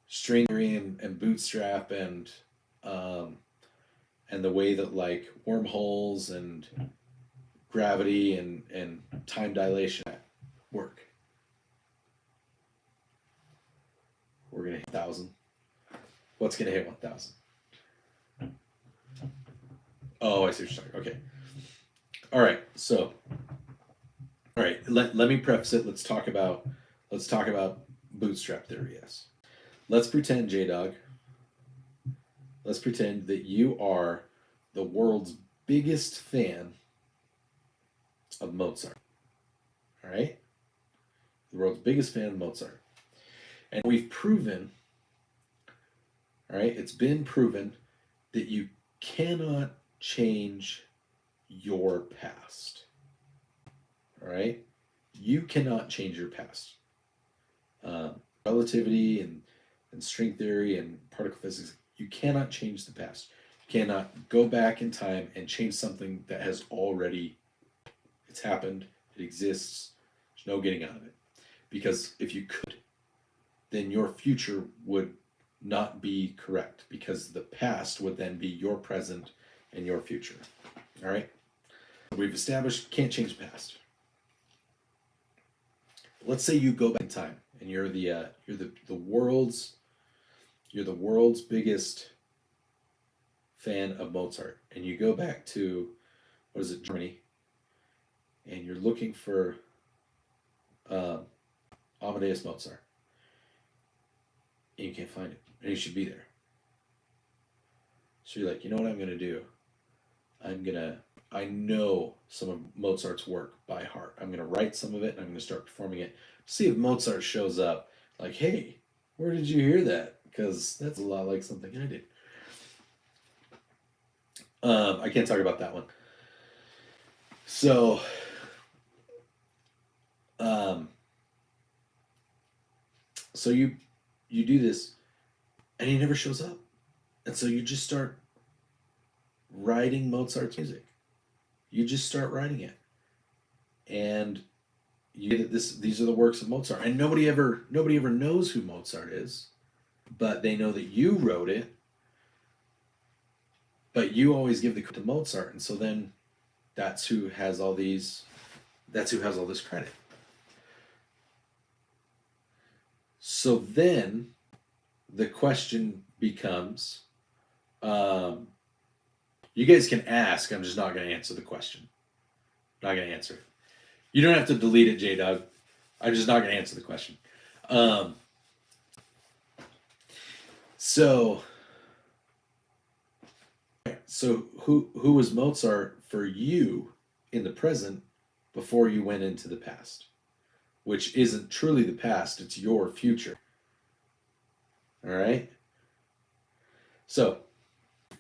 string theory and bootstrap um, and the way that like wormholes and gravity and time dilation work? We're gonna hit 1,000. What's gonna hit 1,000? Oh, I see what you're talking. Okay. All right. So, all right. Let me preface it. Let's talk about bootstrap theory. Yes. Let's pretend, J Dog. Let's pretend that you are the world's biggest fan of Mozart. All right. The world's biggest fan of Mozart, and we've proven. All right. It's been proven that you cannot change your past. All right? You cannot change your past. Relativity and string theory and particle physics, you cannot change the past. You cannot go back in time and change something that has already, it's happened, it exists, there's no getting out of it. Because if you could, then your future would not be correct because the past would then be your present and your future. All right? We've established can't change the past. Let's say you go back in time and you're the world's biggest fan of Mozart, and you go back to what is it, Germany, and you're looking for Amadeus Mozart, and you can't find it, and he should be there. So you're like, you know what I'm gonna do? I know some of Mozart's work by heart. I'm going to write some of it and I'm going to start performing it. See if Mozart shows up. Like, hey, where did you hear that? Because that's a lot like something I did. I can't talk about that one. So, so you do this, and he never shows up, and so you just start writing Mozart's music. You just start writing it, and you get these are the works of Mozart, and nobody ever knows who Mozart is, but they know that you wrote it. But you always give the credit to Mozart, and so then that's who has all this credit. So then the question becomes, you guys can ask, I'm just not going to answer the question. Not going to answer it. You don't have to delete it, J-Dog. I'm just not going to answer the question. So who was Mozart for you in the present before you went into the past? Which isn't truly the past, it's your future. All right? So,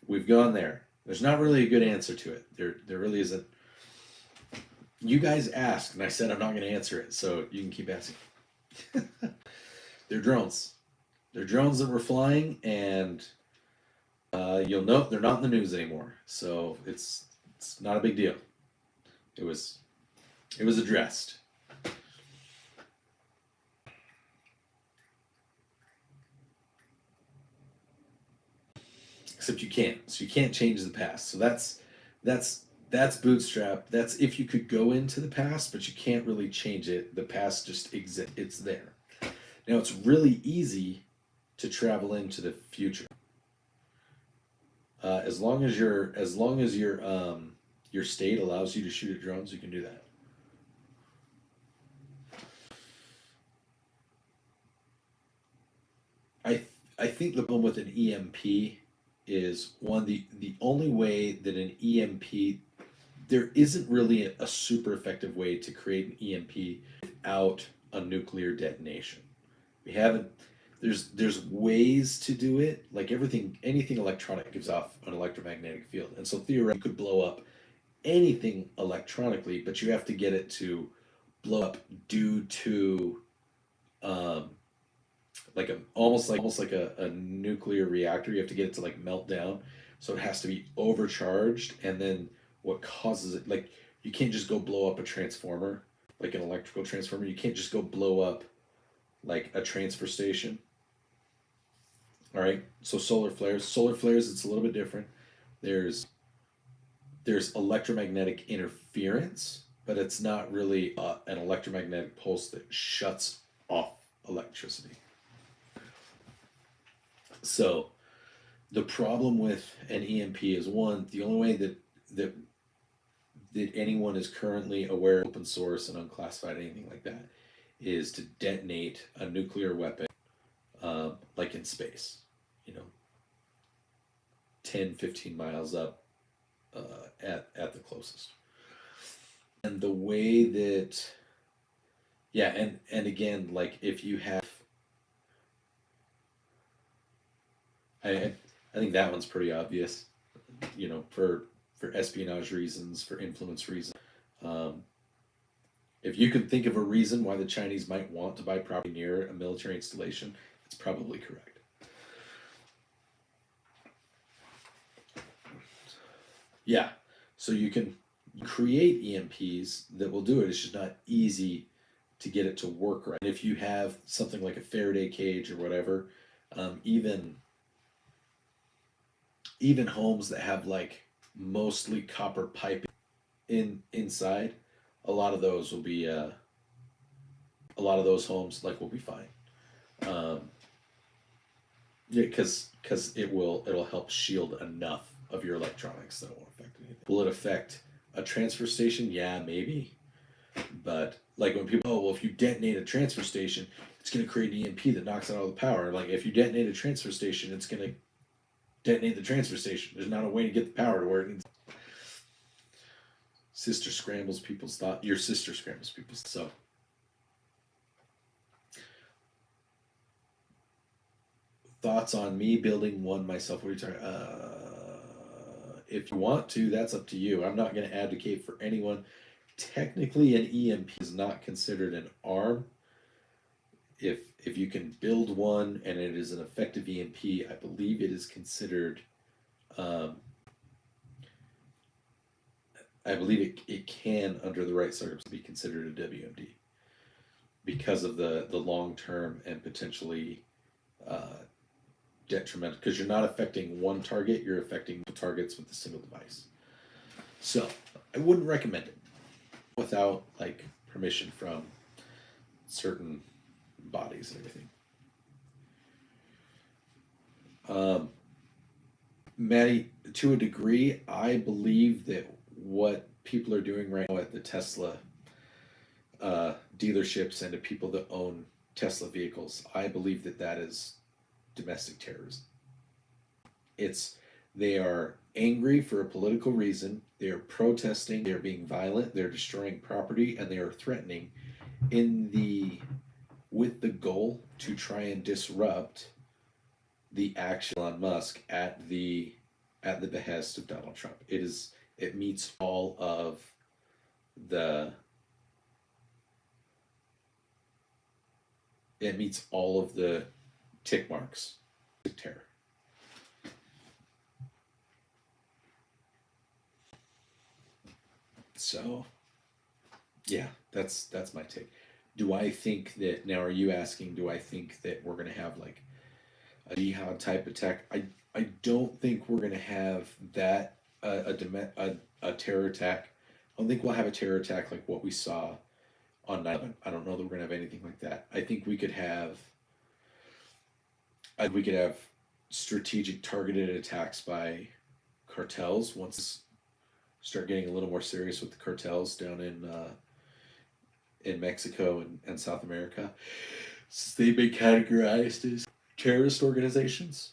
we've gone there. There's not really a good answer to it. There really isn't. You guys asked, and I said I'm not going to answer it, so you can keep asking. They're drones. They're drones that were flying, and you'll note they're not in the news anymore. So it's not a big deal. It was addressed. Except you can't. So you can't change the past. So that's bootstrap. That's if you could go into the past, but you can't really change it. The past just exists. It's there. Now it's really easy to travel into the future. As long as your state allows you to shoot at drones, you can do that. I think the problem with an EMP is the only way that an EMP, there isn't really a super effective way to create an EMP without a nuclear detonation. We haven't. There's ways to do it. Like anything electronic gives off an electromagnetic field, and so theoretically you could blow up anything electronically, but you have to get it to blow up due to like a almost like a nuclear reactor. You have to get it to like melt down, so it has to be overcharged, and then what causes it, like you can't just go blow up a transformer, like an electrical transformer. You can't just go blow up like a transfer station. All right, so solar flares, it's a little bit different. There's electromagnetic interference, but it's not really an electromagnetic pulse that shuts off electricity. So the problem with an EMP is, one, the only way that that anyone is currently aware of open source and unclassified, anything like that, is to detonate a nuclear weapon, like in space, you know, 10, 15 miles up, at the closest. And the way that, yeah, and again, like if you have, I I think that one's pretty obvious, you know, for espionage reasons, for influence reasons. Um, if you could think of a reason why the Chinese might want to buy property near a military installation, it's probably correct. Yeah, so you can create EMPs that will do it. It's just not easy to get it to work right. If you have something like a Faraday cage or whatever, even homes that have like mostly copper piping inside, a lot of those will be a lot of those homes like will be fine. Um, yeah, because it'll help shield enough of your electronics that it won't affect anything. Will it affect a transfer station? Yeah, maybe. But like when people, oh well, if you detonate a transfer station, it's going to create an EMP that knocks out all the power. Like if you detonate a transfer station, it's going to detonate the transfer station. There's not a way to get the power to where it needs. Sister scrambles people's thought. Your sister scrambles people's. So thoughts on me building one myself? What are you talking? If you want to, that's up to you. I'm not going to advocate for anyone. Technically, an EMP is not considered an arm. If you can build one and it is an effective EMP, I believe it is considered. Um, I believe it can, under the right circumstances, be considered a WMD because of the long term and potentially detrimental, because you're not affecting one target, you're affecting targets with a single device. So I wouldn't recommend it without like permission from certain bodies and everything. Maddie, to a degree, I believe that what people are doing right now at the Tesla dealerships and to people that own Tesla vehicles, I believe that that is domestic terrorism. It's they are angry for a political reason. They are protesting. They are being violent. They're destroying property, and they are threatening with the goal to try and disrupt the action of Elon Musk at the behest of Donald Trump. It meets all of the tick marks of terror. So yeah, that's my take. Do I think that, now are you asking, do I think that we're gonna have like a jihad type attack? I don't think we're gonna have that a terror attack. I don't think we'll have a terror attack like what we saw on 9/11. I don't know that we're gonna have anything like that. I think we could have strategic targeted attacks by cartels once start getting a little more serious with the cartels down in Mexico and South America. They've been categorized as terrorist organizations.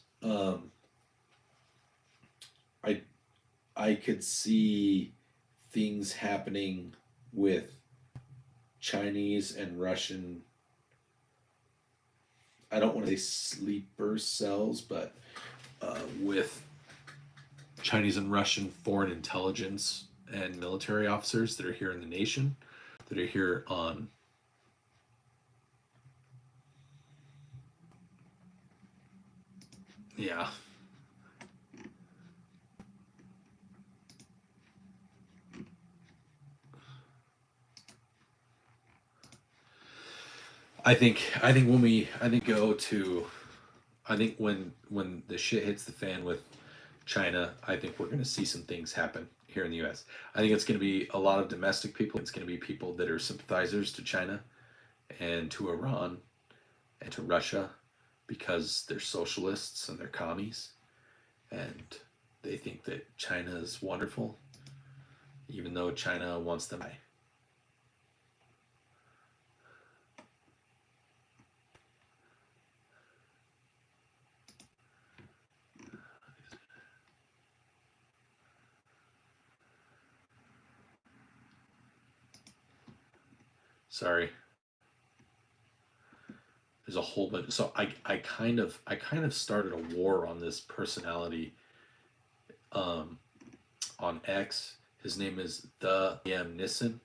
I could see things happening with Chinese and Russian. I don't want to say sleeper cells, but with Chinese and Russian foreign intelligence and military officers that are here in the nation, that are here on Yeah. I think when we I think go to I think when the shit hits the fan with China, I think we're going to see some things happen here in the U.S. I think it's going to be a lot of domestic people. It's going to be people that are sympathizers to China and to Iran and to Russia because they're socialists and they're commies and they think that China is wonderful, even though China wants them to die. Sorry, there's a whole bunch. So I kind of started a war on this personality um, on X. His name is the M Nissen,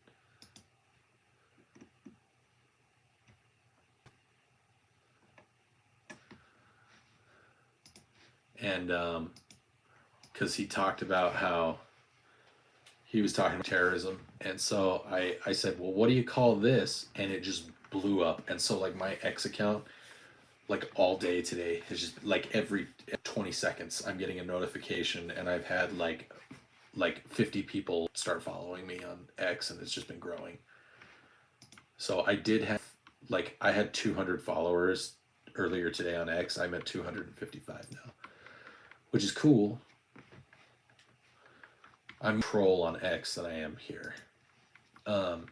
and because he talked about how he was talking about terrorism, and so I said, well, what do you call this? And it just blew up, and so like my X account, like all day today, has just like every 20 seconds I'm getting a notification, and I've had like 50 people start following me on X, and it's just been growing. So I did have like I had 200 followers earlier today on X. I'm at 255 now, which is cool. I'm troll on X than I am here. Um,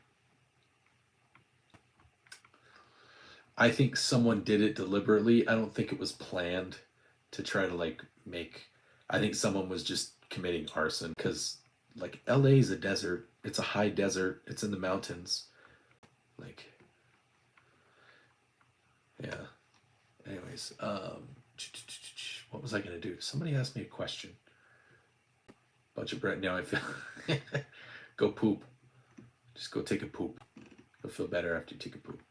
I think someone did it deliberately. I don't think it was planned to try to like make. I think someone was just committing arson because like LA is a desert. It's a high desert. It's in the mountains. Like yeah. Anyways, what was I gonna do? Somebody asked me a question. Bunch of bread. Now I feel. Go poop. Just go take a poop. You'll feel better after you take a poop.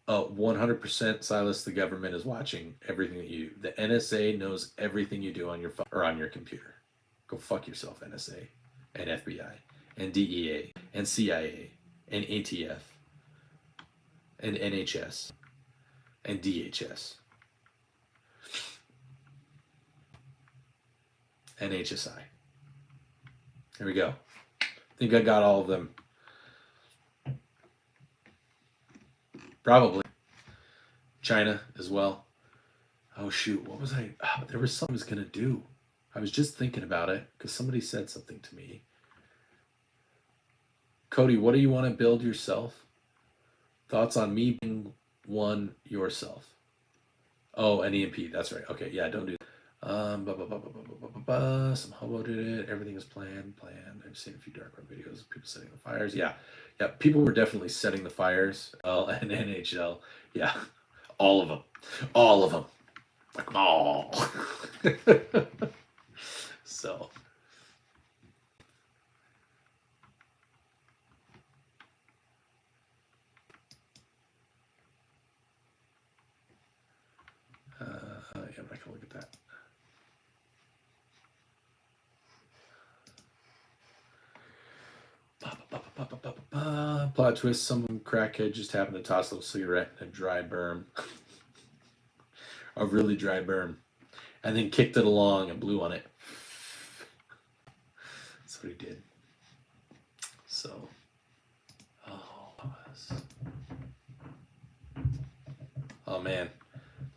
Oh, 100% Silas, the government is watching everything that you do. The NSA knows everything you do on your phone or on your computer. Go fuck yourself, NSA and FBI and DEA and CIA and ATF and NHS and DHS and HSI. Here we go. I think I got all of them. Probably. China as well. Oh shoot, what was I? Oh, there was something I was gonna do. I was just thinking about it because somebody said something to me. Cody, what do you want to build yourself? Thoughts on me being one yourself? Oh, an EMP. That's right. Okay, yeah, don't do that. Some hobo did it. Everything is planned. Planned. I've seen a few dark web videos of people setting the fires. Yeah, yeah. People were definitely setting the fires. And NHL. Yeah, all of them. All of them. Like all. So, yeah, I'm not gonna look at that. Plot twist: some crackhead just happened to toss a little cigarette in a dry berm, a really dry berm, and then kicked it along and blew on it. That's what he did. So, oh, oh man,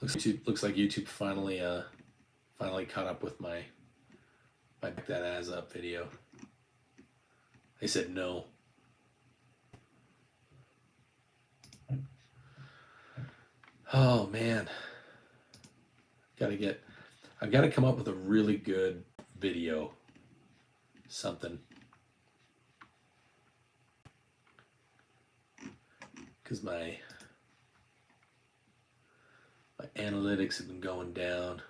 looks like YouTube finally caught up with my back that ass up video. They said no. Oh man, gotta get. I've got to come up with a really good video, something, because my analytics have been going down.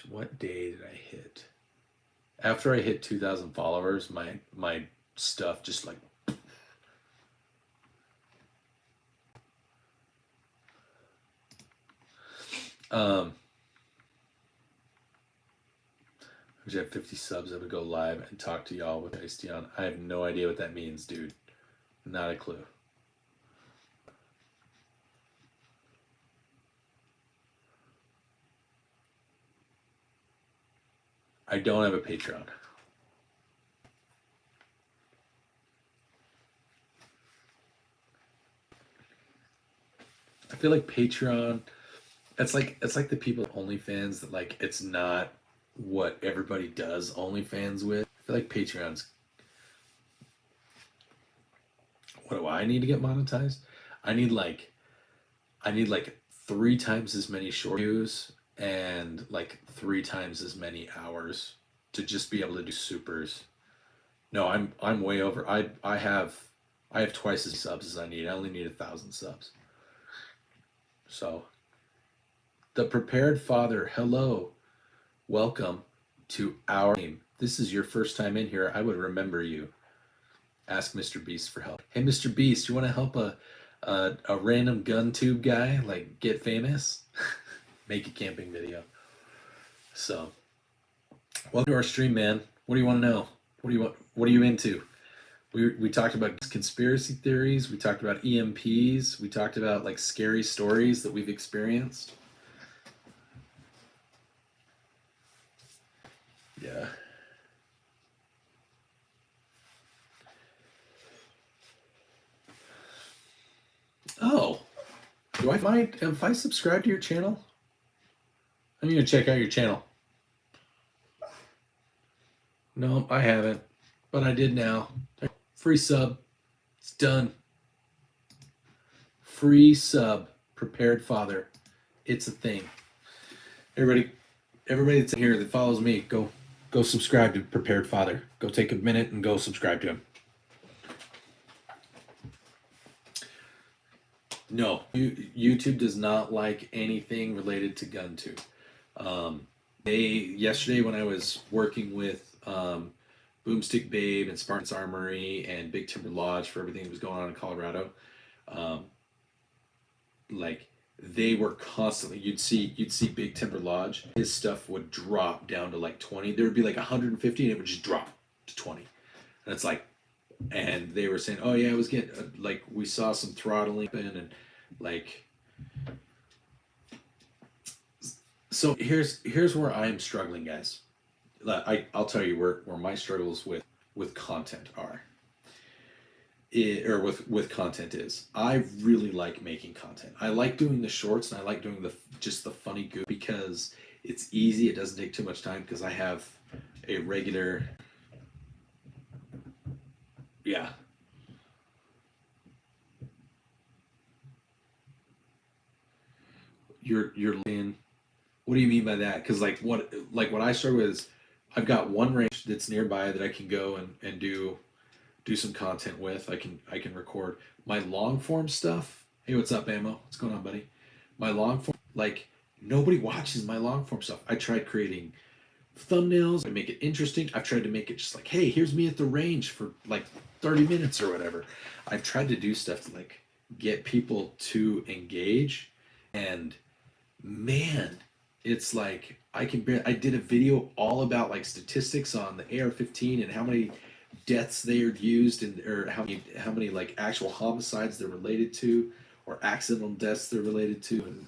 What day did I hit? After I hit 2,000 followers, my stuff just like Um, I have 50 subs. I would go live and talk to y'all with Ice on. I have no idea what that means, dude. Not a clue. I don't have a Patreon. I feel like Patreon, it's like the people at OnlyFans that like it's not what everybody does OnlyFans with. I feel like Patreon's, what do I need to get monetized? I need like I need like 3 times as many short views and like 3 times as many hours to just be able to do supers. No, I'm way over. I have twice as subs as I need. I only need 1,000 subs. So the prepared father, hello, welcome to our game. This is your first time in here. I would remember you. Ask Mr. Beast for help. Hey, Mr. Beast, you want to help a random gun tube guy like get famous? Make a camping video. So, welcome to our stream, man. What do you want to know? What do you want? What are you into? We talked about conspiracy theories. We talked about EMPs. We talked about like scary stories that we've experienced. Yeah. Oh, do I find if I subscribe to your channel? I'm gonna check out your channel. No, I haven't, but I did now. Free sub. It's done. Free sub. Prepared father. It's a thing. Everybody that's in here that follows me, go subscribe to Prepared Father. Go take a minute and go subscribe to him. No, YouTube does not like anything related to GunTube. Yesterday when I was working with Boomstick Babe and Spartan's Armory and Big Timber Lodge for everything that was going on in Colorado, like they were constantly, you'd see Big Timber Lodge, his stuff would drop down to like 20. There would be like 150 and it would just drop to 20. And it's like, and they were saying, oh yeah, I was getting like we saw some throttling and like, so here's where I'm struggling, guys. I'll tell you where my struggles with content are. Or with content is, I really like making content. I like doing the shorts and I like doing the funny goof because it's easy. It doesn't take too much time because I have a regular. Yeah. You're in. What do you mean by that? Because like what I struggle with is I've got one range that's nearby that I can go and do some content with. I can record my long form stuff. Hey, what's up, Ammo? What's going on, buddy? My long form, like nobody watches my long form stuff. I tried creating thumbnails. I make it interesting. I've tried to make it just like, hey, here's me at the range for like 30 minutes or whatever. I've tried to do stuff to like get people to engage, and man, it's like I did a video all about like statistics on the AR-15 and how many deaths they are used and or how many like actual homicides they're related to or accidental deaths they're related to and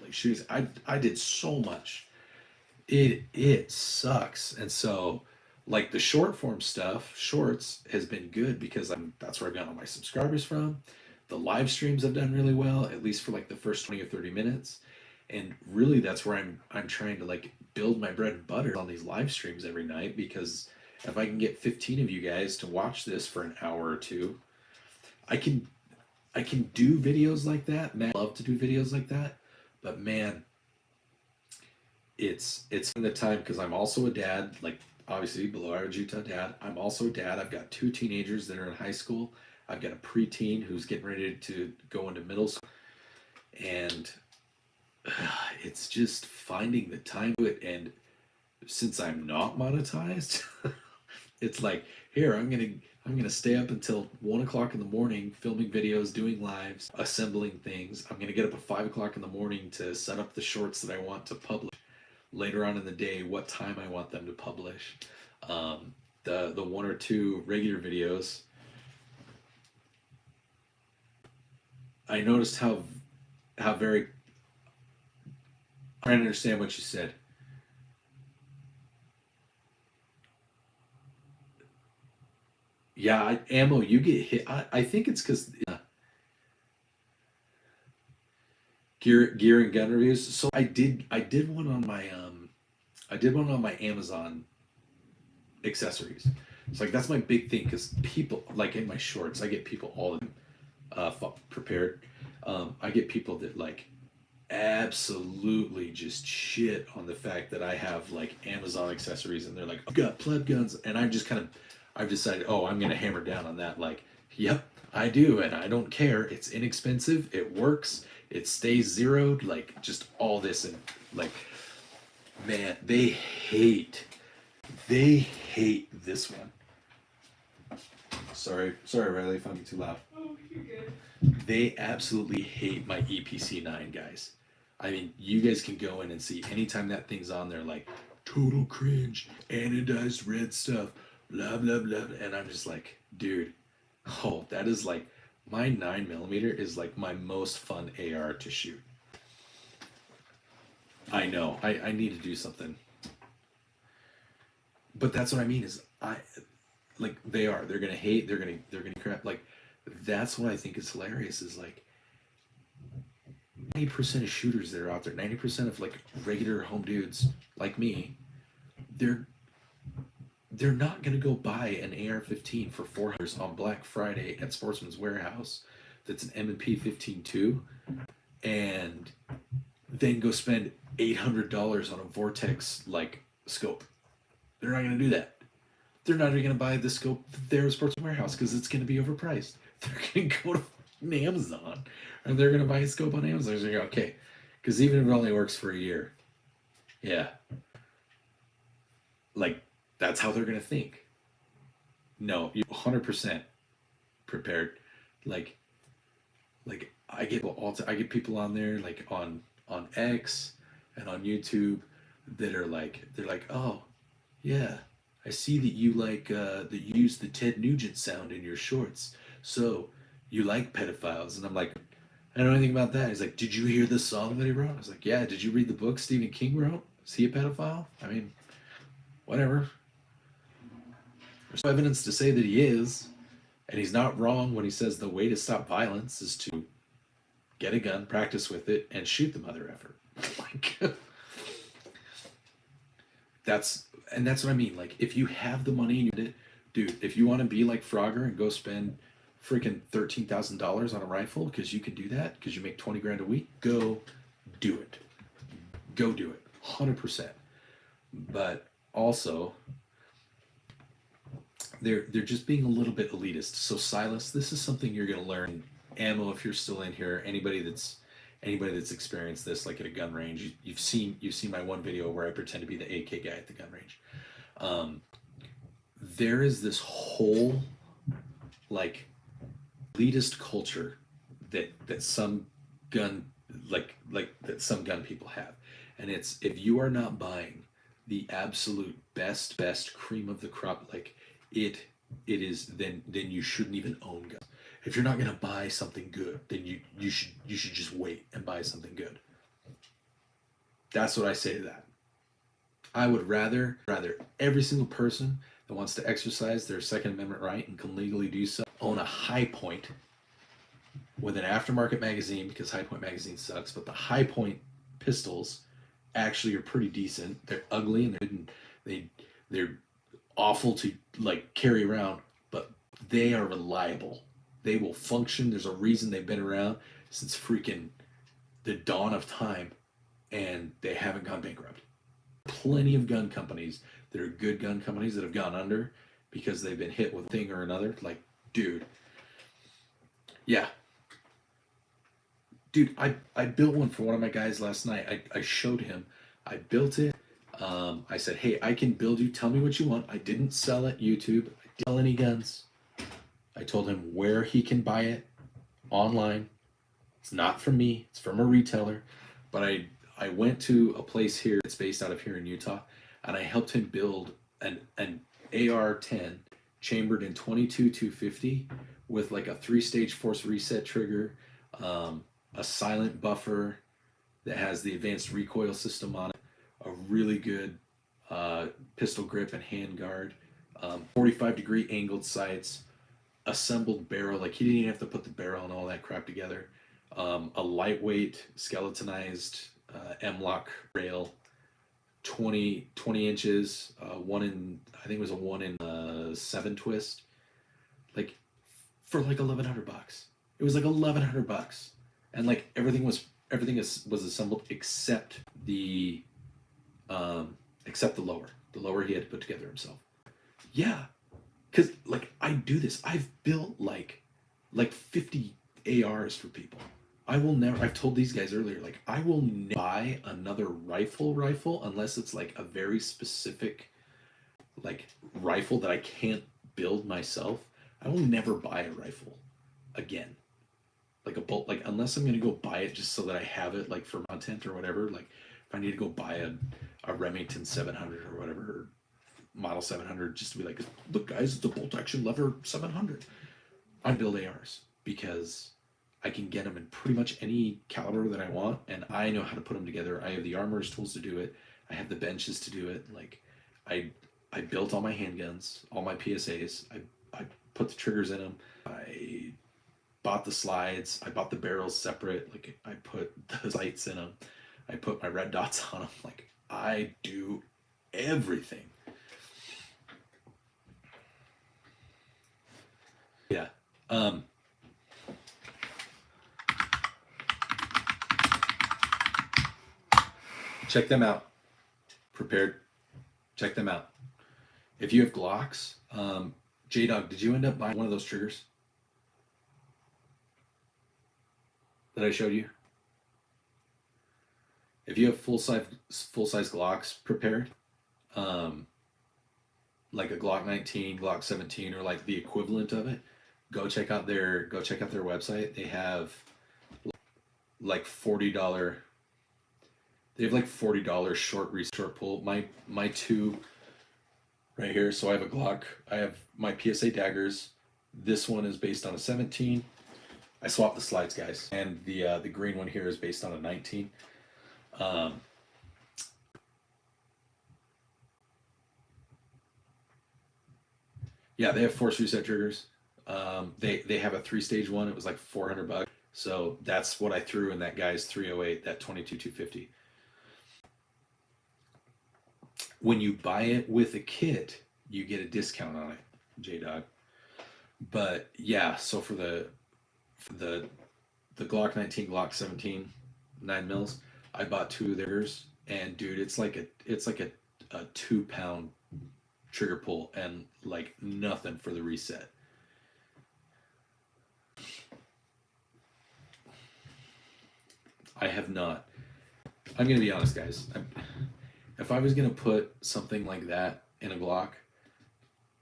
like shootings. I did so much. It sucks. And so like the short form stuff, shorts has been good because that's where I've gotten all my subscribers from. The live streams have done really well, at least for like the first 20 or 30 minutes. And really that's where I'm trying to like build my bread and butter on these live streams every night, because if I can get 15 of you guys to watch this for an hour or two, I can do videos like that. Man, I love to do videos like that. But man, it's in the time because I'm also a dad, like obviously below average Utah dad. I'm also a dad. I've got 2 teenagers that are in high school. I've got a preteen who's getting ready to go into middle school. And it's just finding the time to it. And since I'm not monetized, It's like, here, I'm gonna stay up until 1 o'clock in the morning filming videos, doing lives, assembling things. I'm gonna get up at 5 o'clock in the morning to set up the shorts that I want to publish later on in the day, what time I want them to publish. The one or two regular videos. I noticed how very I understand what you said. Yeah, ammo, you get hit. I think it's because gear and gun reviews. So I did one on my Amazon accessories. So like that's my big thing because people like in my shorts, I get people all the time prepared. I get people that like absolutely just shit on the fact that I have like Amazon accessories and they're like, I've got pleb guns, and I've decided, oh, I'm gonna hammer down on that. Like, yep, I do, and I don't care. It's inexpensive, it works, it stays zeroed, like just all this. And like, man, they hate this one. Sorry, Riley, if I'm too loud. Oh, you're good. They absolutely hate my EPC 9, guys. I mean, you guys can go in and see anytime that thing's on there, like, total cringe, anodized red stuff, blah, blah, blah. And I'm just like, dude, oh, that is like, my 9mm is like my most fun AR to shoot. I know, I need to do something. But that's what I mean is, like, they're gonna hate, they're gonna crap. Like, that's what I think is hilarious is like, 90% of shooters that are out there, 90% of like regular home dudes like me, they're they're not gonna go buy an AR-15 for $400 on Black Friday at Sportsman's Warehouse. That's an M&P 15-2, and then go spend $800 on a Vortex like scope. They're not gonna do that. They're not even gonna buy the scope there at Sportsman's Warehouse because it's gonna be overpriced. They're gonna go to Amazon and they're gonna buy a scope on Amazon. They're like, okay, because even if it only works for a year, yeah, like that's how they're gonna think. No, you 100% prepared. Like, I get people on there like on X and on YouTube that are like they're like, oh yeah, I see that you like that you use the Ted Nugent sound in your shorts. So you like pedophiles? And I'm like, I don't know anything about that. He's like, did you hear the song that he wrote? I was like, yeah. Did you read the book Stephen King wrote? Is he a pedophile? I mean, whatever. There's no evidence to say that he is, and he's not wrong when he says the way to stop violence is to get a gun, practice with it, and shoot the mother effer. Like, that's what I mean. Like, if you have the money and you did it, dude, if you want to be like Frogger and go spend freaking $13,000 on a rifle because you can do that because you make 20 grand a week, go do it. Go do it, 100%. But also, they're just being a little bit elitist. So Silas, this is something you're gonna learn. Ammo, if you're still in here, anybody that's experienced this, like at a gun range, you've seen my one video where I pretend to be the AK guy at the gun range. There is this whole like elitist culture that some gun like that some gun people have, and it's if you are not buying the absolute best cream of the crop, like it is, then you shouldn't even own guns. If you're not gonna buy something good, then you should just wait and buy something good. That's what I say to that. I would rather every single person that wants to exercise their Second Amendment right and can legally do so own a High Point with an aftermarket magazine, because High Point magazine sucks, but the High Point pistols actually are pretty decent. They're ugly and they're awful to like carry around, but they are reliable. They will function. There's a reason they've been around since freaking the dawn of time, and they haven't gone bankrupt. Plenty of gun companies that are good gun companies that have gone under because they've been hit with a thing or another. Like, dude, yeah. Dude, I built one for one of my guys last night. I showed him. I built it. I said, hey, I can build you. Tell me what you want. I didn't sell it YouTube. I didn't sell any guns. I told him where he can buy it online. It's not from me. It's from a retailer. But I went to a place here. It's based out of here in Utah, and I helped him build an AR-10 chambered in 22-250 with like a 3-stage force reset trigger, a silent buffer that has the advanced recoil system on it, a really good pistol grip and hand guard, 45-degree angled sights, assembled barrel. Like he didn't even have to put the barrel and all that crap together. A lightweight skeletonized M-lock rail, 20 inches, one in, I think it was a 1 in 7 twist, like for like $1,100. It was like $1,100, and like everything was assembled except the lower. The lower he had to put together himself. Yeah, because like I do this. I've built like 50 ARs for people. I will never, I've told these guys earlier, like I will never buy another rifle unless it's like a very specific like rifle that I can't build myself. I will never buy a rifle again. Like a bolt, like unless I'm gonna go buy it just so that I have it like for content or whatever. Like if I need to go buy a Remington 700 or whatever, or model 700, just to be like, look guys, it's a bolt action lever 700. I build ARs because I can get them in pretty much any caliber that I want, and I know how to put them together. I have the armorer's tools to do it. I have the benches to do it. Like I built all my handguns, all my PSAs. I put the triggers in them. I bought the slides. I bought the barrels separate. Like I put the sights in them. I put my red dots on them. Like I do everything. Yeah. Check them out. Prepared. Check them out. If you have Glocks, J-Dog, did you end up buying one of those triggers that I showed you? If you have full size Glocks prepared, like a Glock 19, Glock 17, or like the equivalent of it, go check out their website. They have like $40. They have like $40 short pull. My two right here. So I have a Glock. I have my PSA daggers. This one is based on a 17. I swapped the slides, guys, and the green one here is based on a 19. Yeah, they have force reset triggers. They have a 3-stage one. It was like $400. So that's what I threw in that guy's 308, that 22-250. When you buy it with a kit, you get a discount on it, J-Dog. But yeah, so for the Glock 19, Glock 17, 9mm, I bought 2 of theirs, and dude, it's like a 2-pound trigger pull and like nothing for the reset. I have not. I'm gonna be honest, guys. If I was gonna put something like that in a Glock,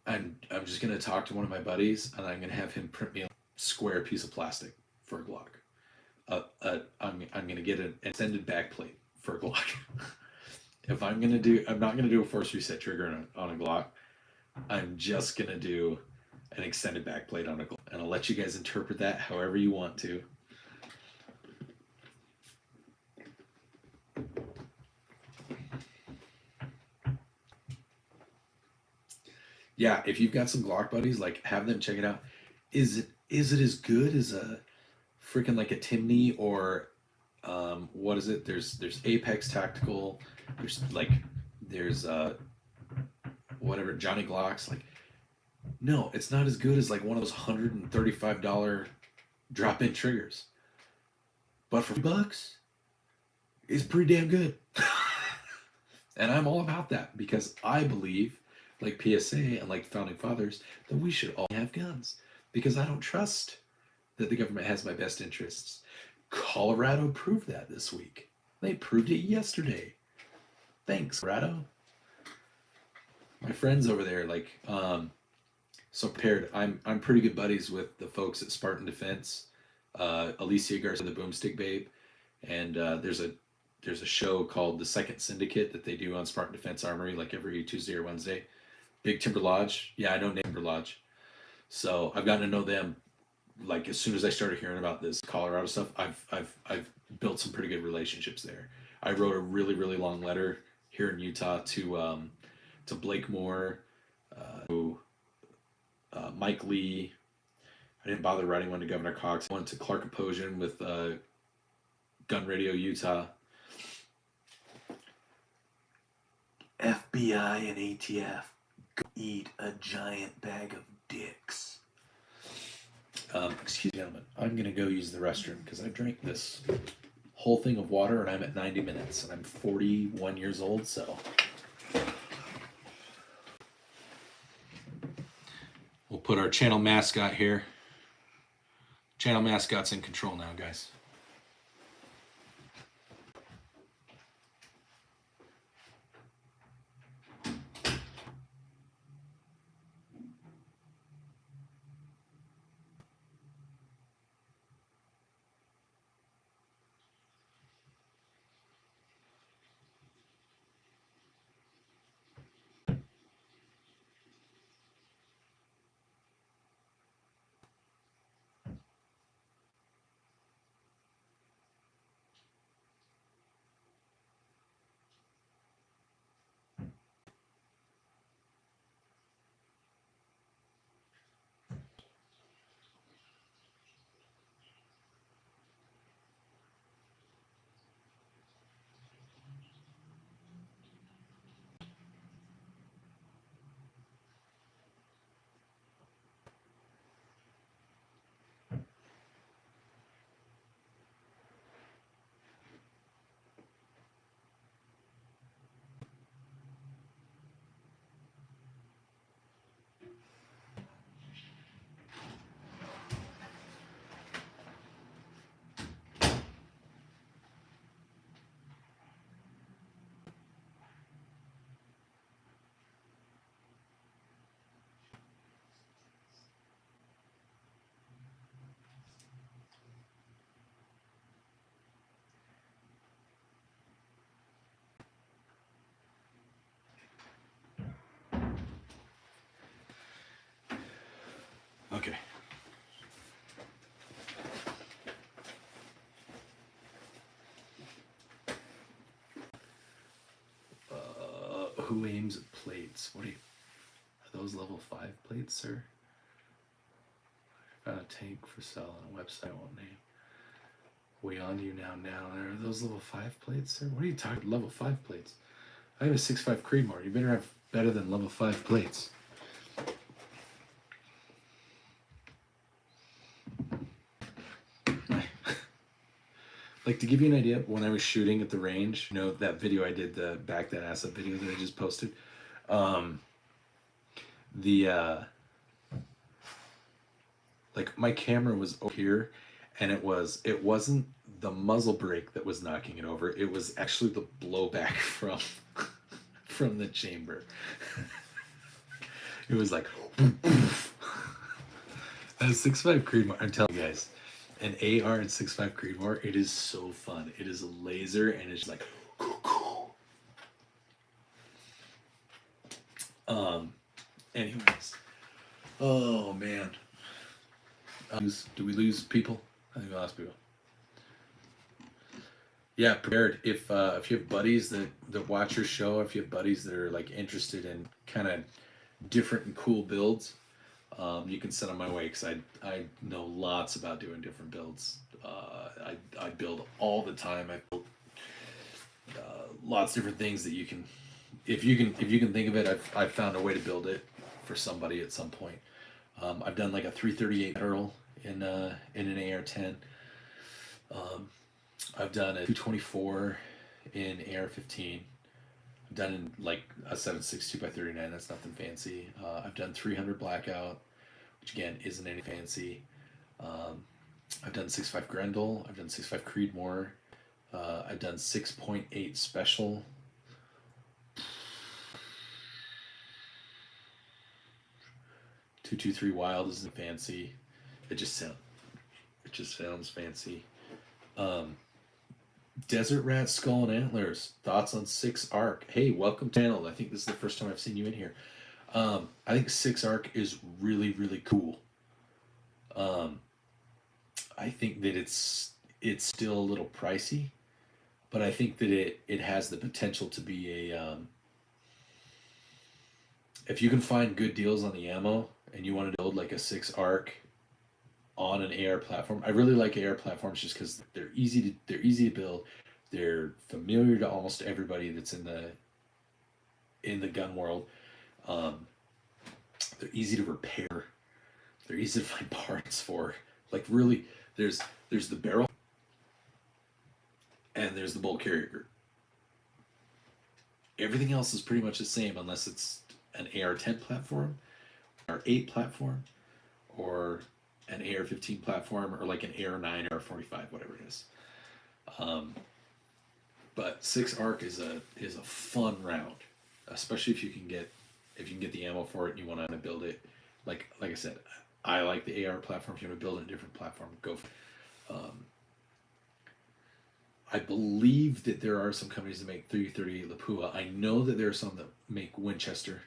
I'm just gonna talk to one of my buddies and I'm gonna have him print me a square piece of plastic for a Glock. I'm gonna get an extended back plate for a Glock. If I'm not gonna do a force reset trigger on a Glock. I'm just gonna do an extended back plate on a Glock, and I'll let you guys interpret that however you want to. Yeah, if you've got some Glock buddies, like have them check it out. Is it as good as a freaking like a Timney or what is it? There's Apex Tactical. There's whatever Johnny Glocks. Like no, it's not as good as like one of those $135 drop-in triggers. But for $3, it's pretty damn good. And I'm all about that because I believe, like PSA and like Founding Fathers, that we should all have guns because I don't trust that the government has my best interests. Colorado proved that this week. They proved it yesterday. Thanks, Colorado. My friends over there, like, so paired. I'm pretty good buddies with the folks at Spartan Defense, Alicia Garcia, the Boomstick Babe, and there's a show called The Second Syndicate that they do on Spartan Defense Armory, like every Tuesday or Wednesday. Big Timber Lodge. Yeah, I know Timber Lodge. So I've gotten to know them. Like as soon as I started hearing about this Colorado stuff, I've built some pretty good relationships there. I wrote a really long letter here in Utah to Blake Moore, to Mike Lee. I didn't bother writing one to Governor Cox. I went to Clark Aposian with Gun Radio Utah. FBI and ATF go eat a giant bag of dicks. Excuse me, gentlemen. I'm going to go use the restroom because I drank this whole thing of water and I'm at 90 minutes and I'm 41 years old, so. We'll put our channel mascot here. Channel mascot's in control now, guys. Okay. Who aims at plates? What are those level 5 plates, sir? I found a tank for sale on a website I won't name. Way on to you now. Are those level 5 plates, sir? What are you talking about? Level 5 plates? I have a 6.5 Creedmoor. You better have better than level 5 plates. Like, to give you an idea, when I was shooting at the range, you know, that video I did, the Back That Ass Up video that I just posted, like, my camera was over here, and it wasn't the muzzle brake that was knocking it over, it was actually the blowback from the chamber. It was like, that 6.5 Creedmoor, I'm telling you guys, an AR and 6.5 Creedmoor, it is so fun. It is a laser and it's like anyways. Oh man. Do we lose people? I think we lost people. Yeah, prepared. If you have buddies that watch your show, if you have buddies that are like interested in kind of different and cool builds, you can send them my way because I know lots about doing different builds. I build all the time. I build lots of different things that you can, if you can think of it. I've found a way to build it for somebody at some point. I've done like a 338 Petrol in an AR-10. I've done a 224 in AR-15. I've done in like a 7.62 by 39. That's nothing fancy. I've done 300 Blackout, which again isn't any fancy. I've done 6.5 Grendel. I've done 6.5 Creedmoor. I've done 6.8 Special. 223 Wild isn't fancy. It just sounds fancy. Desert Rat Skull and Antlers. Thoughts on 6 Arc? Hey, welcome to the channel. I think this is the first time I've seen you in here. I think 6 Arc is really, really cool. I think that it's still a little pricey, but I think that it has the potential to be a if you can find good deals on the ammo and you want to build like a 6 Arc on an AR platform. I really like AR platforms just because they're easy to build. They're familiar to almost everybody that's in the gun world. They're easy to repair. They're easy to find parts for. Like really, there's the barrel and there's the bolt carrier group. Everything else is pretty much the same unless it's an AR-10 platform, AR-8 platform, or an AR-15 platform, or like an AR-9 or AR-45, whatever it is. But 6 Arc is a fun round, especially if you can get the ammo for it and you want to build it. Like I said, I like the AR platform. If you want to build it in a different platform, go for it. I believe that there are some companies that make 338 Lapua. I know that there are some that make Winchester,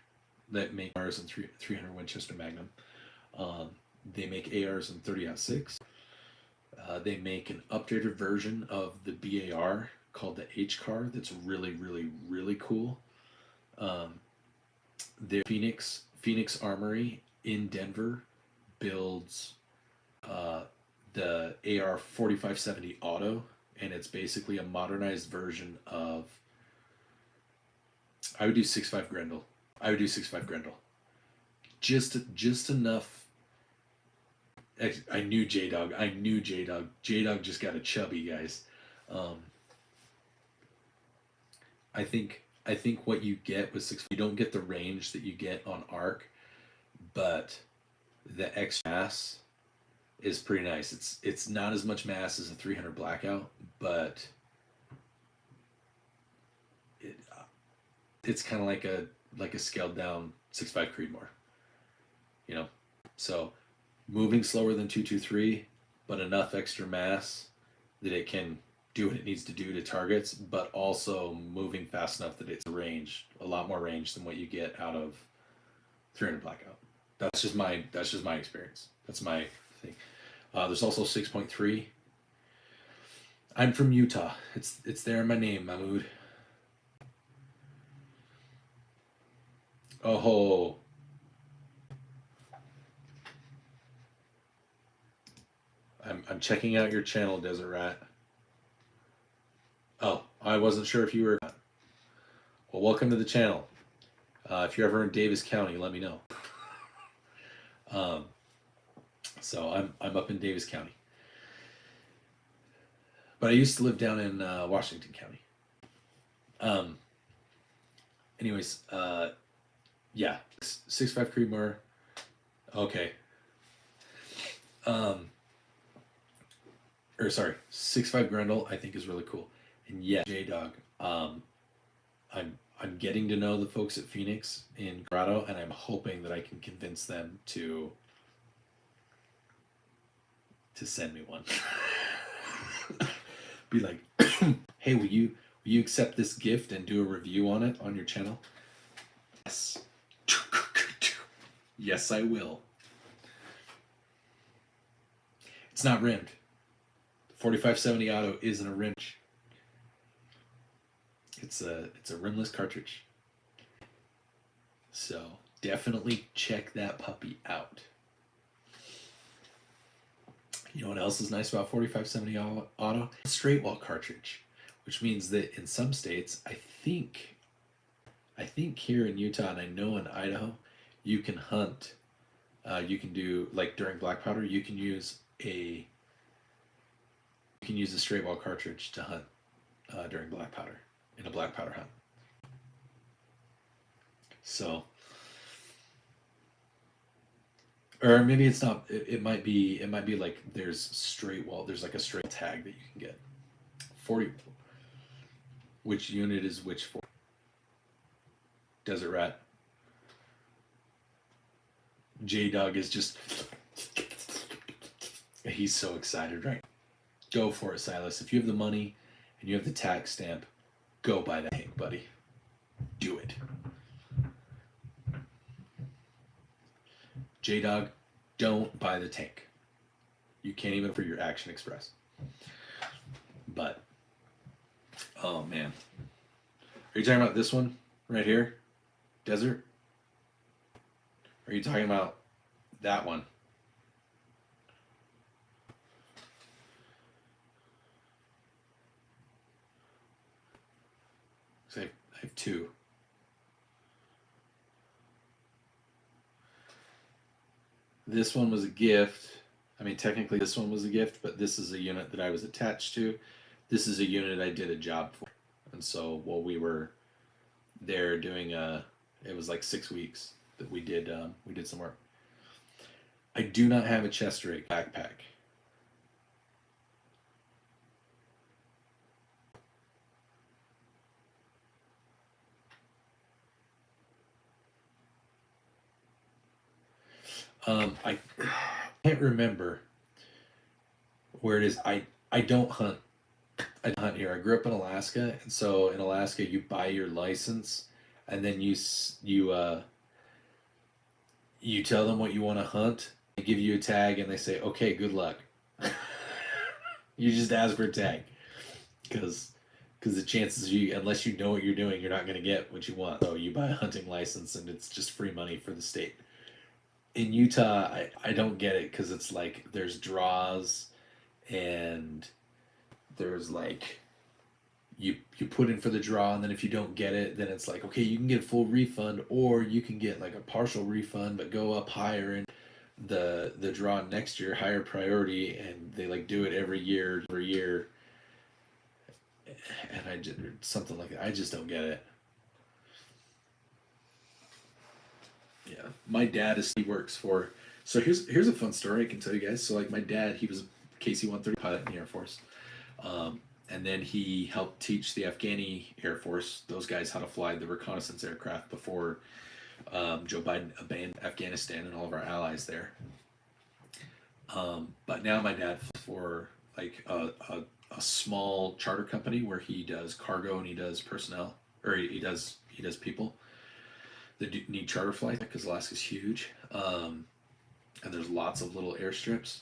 that make ARs and 300 Winchester Magnum. They make ARs in 30-06. They make an updated version of the BAR called the H-Car that's really, really, really cool. The Phoenix Armory in Denver builds the AR 4570 Auto, and it's basically a modernized version of. I would do 6.5 Grendel. Just enough. I knew J-Dog. J-Dog just got a chubby, guys. I think what you get with 6, you don't get the range that you get on Arc, but the extra mass is pretty nice. It's not as much mass as a 300 Blackout, but it's kind of like a scaled down 6.5 Creedmoor, you know. So moving slower than 223, but enough extra mass that it can do what it needs to do to targets, but also moving fast enough that it's a lot more range than what you get out of 300 Blackout. That's just my experience. That's my thing. There's also 6.3. I'm from Utah. It's there in my name, Mahmood. Oh. I'm checking out your channel, Desert Rat. Oh, I wasn't sure if you were. Well, welcome to the channel. If you're ever in Davis County, let me know. So I'm up in Davis County, but I used to live down in Washington County. Anyways, yeah, 6.5 Creedmoor. Okay. Or sorry, 6.5 Grendel I think is really cool. And yeah, J-Dog. I'm getting to know the folks at Phoenix in Colorado, and I'm hoping that I can convince them to send me one. Be like, hey, will you accept this gift and do a review on it on your channel? Yes. Yes, I will. It's not rimmed. 4570 Auto isn't a rim. It's a rimless cartridge. So definitely check that puppy out. You know what else is nice about 4570 Auto? Straight wall cartridge, which means that in some states, I think here in Utah, and I know in Idaho, you can hunt. You can do, like during black powder, you can use a straight wall cartridge to hunt during black powder, in a black powder hunt. So, or maybe it's not. It might be like there's straight wall. There's like a straight tag that you can get. 40. Which unit is which for? Desert Rat. J-Dog is just... He's so excited, right? Go for it, Silas. If you have the money and you have the tax stamp, go buy that tank, buddy. Do it. J-Dog, don't buy the tank. You can't even for your Action Express. But, oh man. Are you talking about this one right here? Desert? Or are you talking about that one? So I have two. This one was a gift. I mean, technically this one was a gift, but this is a unit that I was attached to. This is a unit I did a job for. And so while we were there doing it was like 6 weeks that we did some work. I do not have a chest rig backpack. I can't remember where it is. I don't hunt. I don't hunt here. I grew up in Alaska, and so in Alaska you buy your license, and then you tell them what you want to hunt. They give you a tag, and they say, "Okay, good luck." You just ask for a tag, because the chances unless you know what you're doing, you're not going to get what you want. So you buy a hunting license, and it's just free money for the state. In Utah, I don't get it because it's like there's draws, and there's like you put in for the draw, and then if you don't get it, then it's like, okay, you can get a full refund, or you can get like a partial refund but go up higher in the draw next year, higher priority, and they like do it every year, and I just something like that. I just don't get it. Yeah, my dad he works for. So here's a fun story I can tell you guys. So like my dad, he was a KC-130 pilot in the Air Force, and then he helped teach the Afghani Air Force, those guys, how to fly the reconnaissance aircraft before Joe Biden abandoned Afghanistan and all of our allies there. But now my dad flies for like a small charter company where he does cargo and he does personnel, or he does people that need charter flights because Alaska's huge, and there's lots of little airstrips.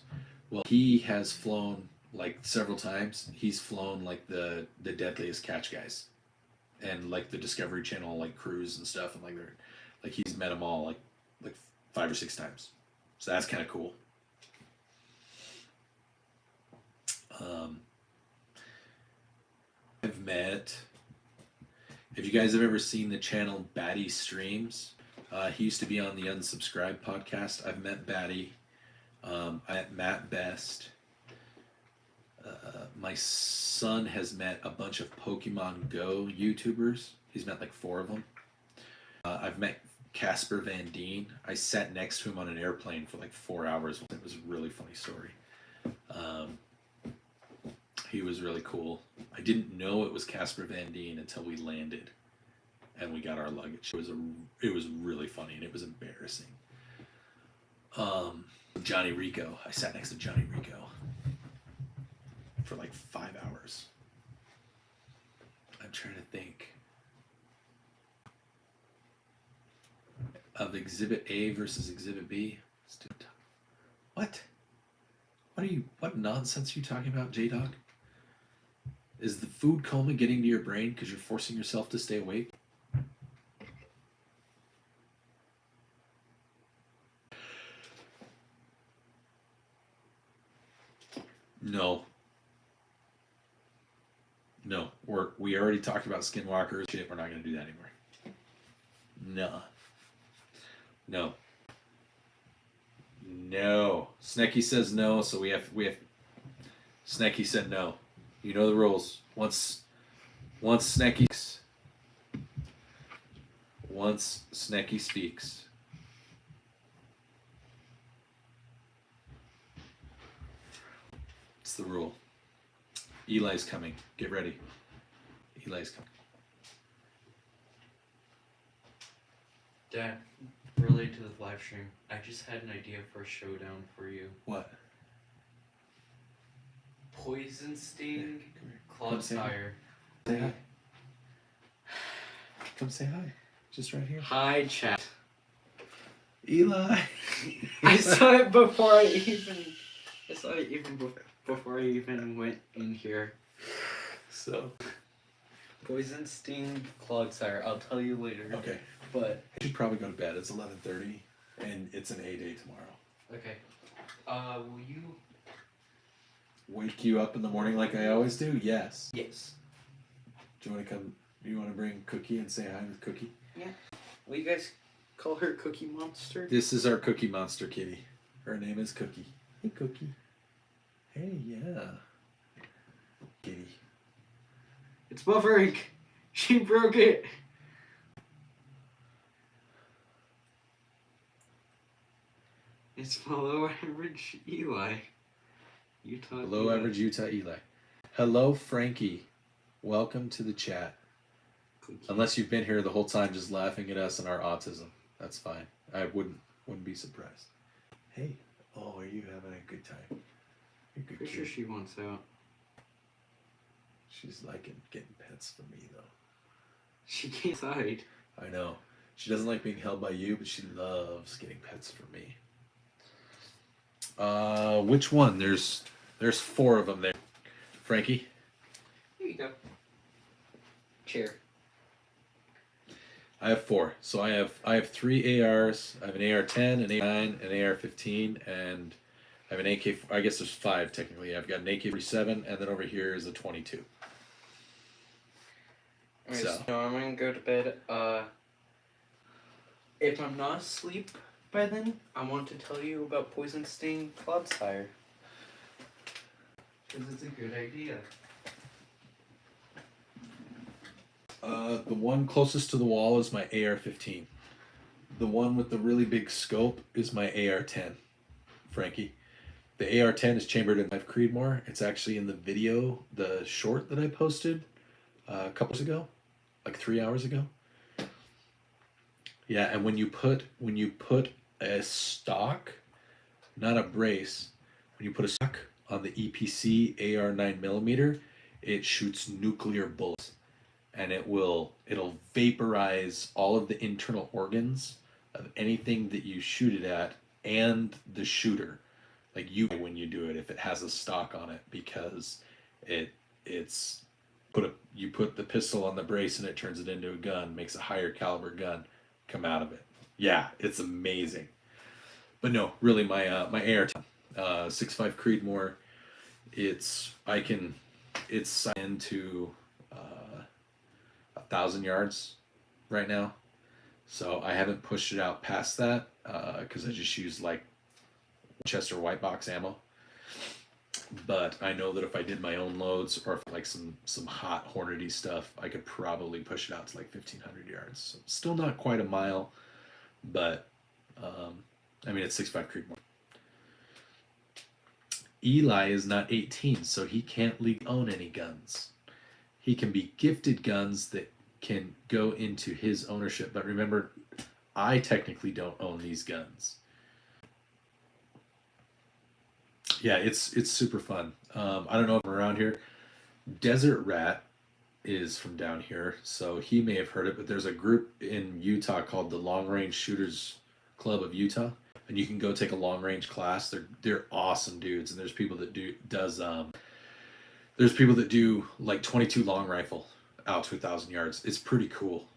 Well, he has flown like several times. He's flown like the deadliest catch guys, and like the Discovery Channel like crews and stuff, and like they're like he's met them all like 5 or 6 times. So that's kind of cool. I've met. If you guys have ever seen the channel Batty Streams, he used to be on the Unsubscribed podcast. I've met Batty. I met Matt Best. My son has met a bunch of Pokemon Go YouTubers. He's met like 4 of them. I've met Casper Van Dien. I sat next to him on an airplane for like 4 hours. It was a really funny story. He was really cool. I didn't know it was Casper Van Dien until we landed and we got our luggage. It was really funny, and it was embarrassing. Johnny Rico. I sat next to Johnny Rico for like 5 hours. I'm trying to think of Exhibit A versus Exhibit B. What? What nonsense are you talking about, J-Dog? Is the food coma getting to your brain because you're forcing yourself to stay awake? No. We already talked about skinwalkers. Shit, we're not going to do that anymore. No. Snecky says no, so we have. Snecky said no. You know the rules. Once Snecky speaks. It's the rule. Eli's coming. Get ready. Eli's coming. Dad, related to the live stream, I just had an idea for a showdown for you. What? Poison Sting, Come Cloud say hi. Tire. Say hi. Come say hi. Just right here. Hi, chat. Eli. I saw it before I even went in here. So. Poison Sting, Cloud Tire. I'll tell you later. Okay. But I should probably go to bed. It's 11:30, and it's an A day tomorrow. okay. Will you? Wake you up in the morning like I always do? Yes. Yes. Do you want to come? Do you want to bring Cookie and say hi with Cookie? Yeah. Will you guys call her Cookie Monster? This is our Cookie Monster kitty. Her name is Cookie. Hey, Cookie. Hey, yeah. Kitty. It's buffering. She broke it. It's below average Eli. Utah. Below Eli. average Utah Eli. Hello, Frankie. Welcome to the chat. Cookie. Unless you've been here the whole time just laughing at us and our autism. That's fine. I wouldn't be surprised. Hey. Oh, are you having a good time? You're a good Pretty kid. sure she wants out. She's liking getting pets from me, though. She can't hide. I know. She doesn't like being held by you, but she loves getting pets from me. Which one? There's 4 of them there. Frankie? Here you go. Chair. I have 4. So I have 3 ARs. I have an AR-10, an AR-9, an AR-15, and I have an AK. I guess there's 5 technically. I've got an AK-47, and then over here is a 22. Alright, so I'm gonna go to bed. If I'm not asleep by then, I want to tell you about Poison Sting Cloud Tire. Because it's a good idea. The one closest to the wall is my AR-15. The one with the really big scope is my AR-10, Frankie. The AR-10 is chambered in 5 Creedmoor. It's actually in the video, the short that I posted a couple days ago, like 3 hours ago. Yeah, and when you put a stock, not a brace, when you put a stock on the EPC AR 9mm, it shoots nuclear bullets, and it'll vaporize all of the internal organs of anything that you shoot it at and the shooter. Like when you do it, if it has a stock on it, because you put the pistol on the brace and it turns it into a gun, makes a higher caliber gun come out of it. Yeah, it's amazing. But no, really, my AR-10, 6.5 Creedmoor, it's into 1,000 yards right now, so I haven't pushed it out past that because I just use like Winchester white box ammo. But I know that if I did my own loads or if like some hot Hornady stuff, I could probably push it out to like 1,500 yards. So still not quite a mile, but I mean, it's 6.5 Creedmoor. Eli is not 18, so he can't legally own any guns. He can be gifted guns that can go into his ownership. But remember, I technically don't own these guns. Yeah, it's super fun. I don't know if I'm around here. Desert Rat is from down here, so he may have heard it, but there's a group in Utah called the Long Range Shooters Club of Utah, and you can go take a long range class. They're awesome dudes, and there's people that do like 22 long rifle out to 1,000 yards. It's pretty cool.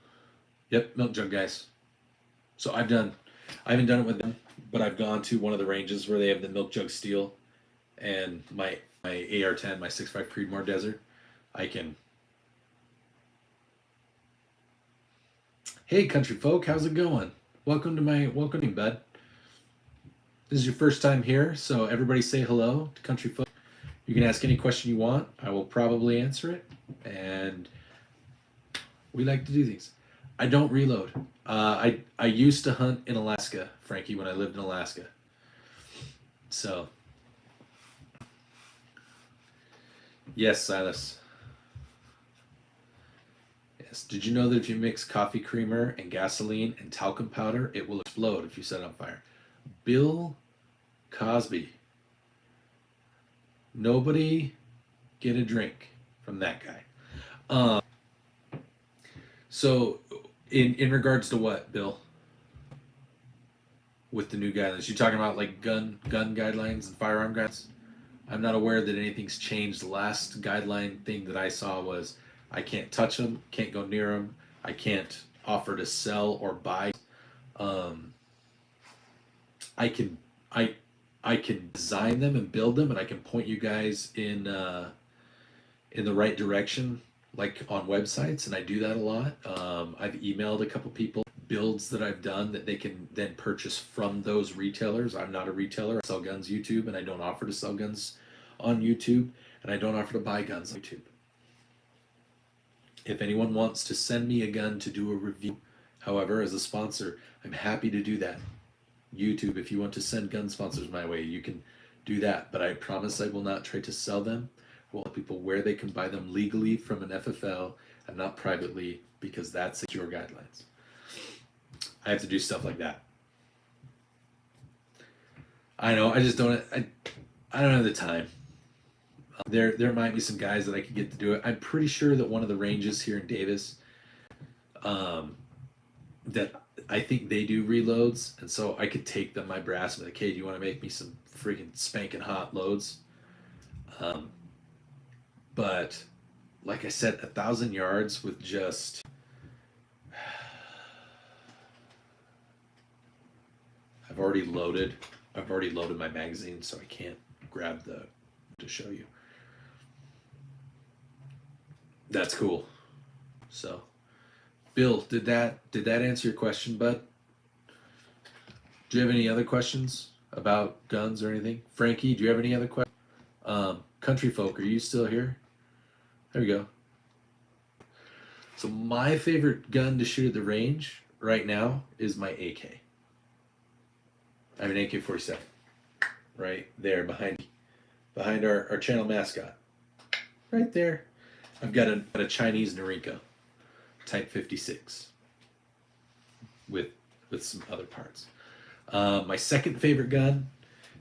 Yep, milk jug guys. So I haven't done it with them, but I've gone to one of the ranges where they have the milk jug steel, and my AR-10, my 6.5 Creedmoor Desert, I can. Hey, country folk, how's it going? Welcome, bud. This is your first time here, so everybody say hello to country folk. You can ask any question you want. I will probably answer it, and we like to do things. I don't reload. I used to hunt in Alaska, Frankie, when I lived in Alaska. So, yes, Silas. Yeah. Yes. Did you know that if you mix coffee creamer and gasoline and talcum powder, it will explode if you set it on fire? Bill Cosby. Nobody get a drink from that guy. Um, so, in regards to what, Bill? With the new guidelines, you talking about like gun guidelines and firearm guidelines? I'm not aware that anything's changed. The last guideline thing that I saw was I can't touch them, can't go near them, I can't offer to sell or buy. Um, I can I I can design them and build them, and I can point you guys in the right direction, like on websites, and I do that a lot. I've emailed a couple people builds that I've done that they can then purchase from those retailers. I'm not a retailer. I sell guns YouTube, and I don't offer to sell guns on YouTube, and I don't offer to buy guns on YouTube. If anyone wants to send me a gun to do a review, however, as a sponsor, I'm happy to do that. YouTube, if you want to send gun sponsors my way, you can do that. But I promise I will not try to sell them. I will tell people where they can buy them legally from an FFL and not privately, because that's your guidelines. I have to do stuff like that. I know. I just don't. I don't have the time. There might be some guys that I could get to do it. I'm pretty sure that one of the ranges here in Davis, that I think they do reloads, and so I could take them my brass and be like, hey, do you want to make me some freaking spanking hot loads? But like I said, 1,000 yards with just I've already loaded my magazine, so I can't grab the to show you. That's cool. So, Bill, did that answer your question, bud? Do you have any other questions about guns or anything? Frankie, do you have any other questions? Country folk, are you still here? There we go. So my favorite gun to shoot at the range right now is my AK. I have an AK-47 right there behind our channel mascot. Right there. I've got a Chinese Noriko Type 56 with some other parts. My second favorite gun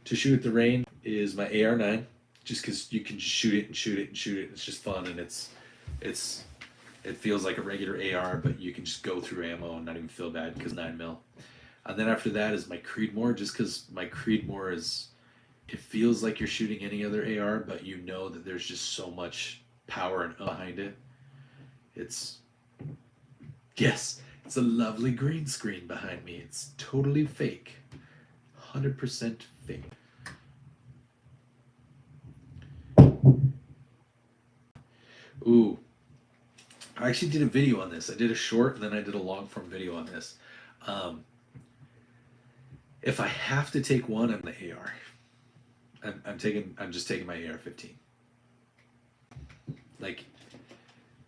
to shoot at the range is my AR-9, just because you can just shoot it and shoot it and shoot it. It's just fun, and it feels like a regular AR, but you can just go through ammo and not even feel bad because 9mm. And then after that is my Creedmoor, just because my Creedmoor it feels like you're shooting any other AR, but you know that there's just so much power and behind it. It's a lovely green screen behind me. It's totally fake. 100% fake. Ooh. I actually did a video on this. I did a short and then I did a long form video on this. If I have to take one, I'm the AR. I'm just taking my AR-15. Like,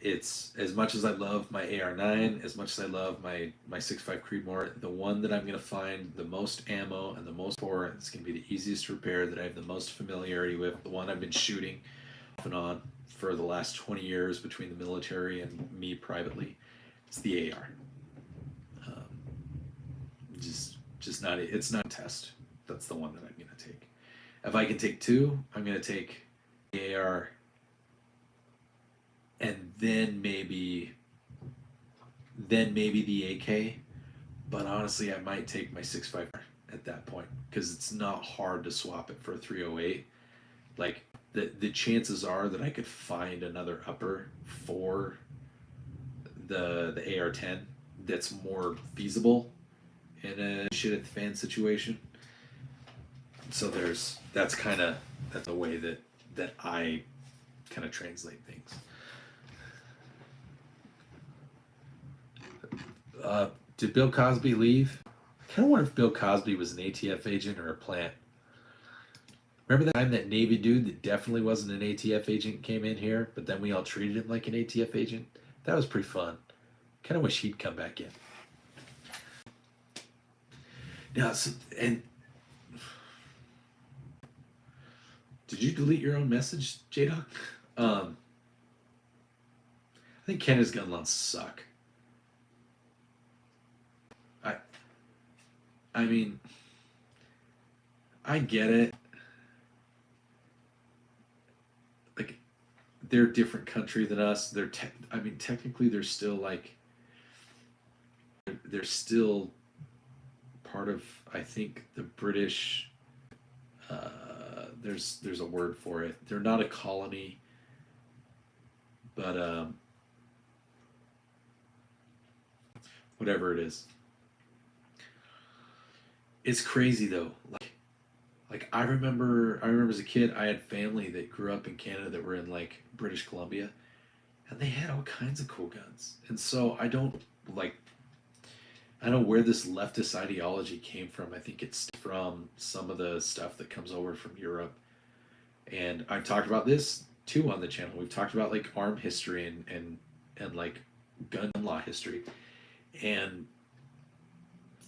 it's as much as I love my AR-9, as much as I love my 6.5 Creedmoor, the one that I'm going to find the most ammo and the most for, it's going to be the easiest to repair, that I have the most familiarity with, the one I've been shooting off and on for the last 20 years between the military and me privately. It's the AR. It's not a test. That's the one that I'm going to take. If I can take two, I'm going to take the AR, and then maybe the AK. But honestly, I might take my 6.5 at that point, because it's not hard to swap it for a 308. Like, the chances are that I could find another upper for the AR-10 that's more feasible in a shit at the fan situation. So that's the way that I kind of translate things. Did Bill Cosby leave? I kind of wonder if Bill Cosby was an ATF agent or a plant. Remember that time that Navy dude that definitely wasn't an ATF agent came in here, but then we all treated him like an ATF agent? That was pretty fun. Kind of wish he'd come back in. Now, and did you delete your own message, J-Dog? I think Canada's gun laws suck. I I mean, I get it. Like, they're a different country than us. I mean, technically, they're still like they're still part of, I think, the British. There's a word for it. They're not a colony, but whatever it is. It's crazy though. Like I remember as a kid, I had family that grew up in Canada that were in like British Columbia, and they had all kinds of cool guns. And so like I don't know where this leftist ideology came from. I think it's from some of the stuff that comes over from Europe. And I've talked about this too on the channel. We've talked about like arm history and like gun law history. And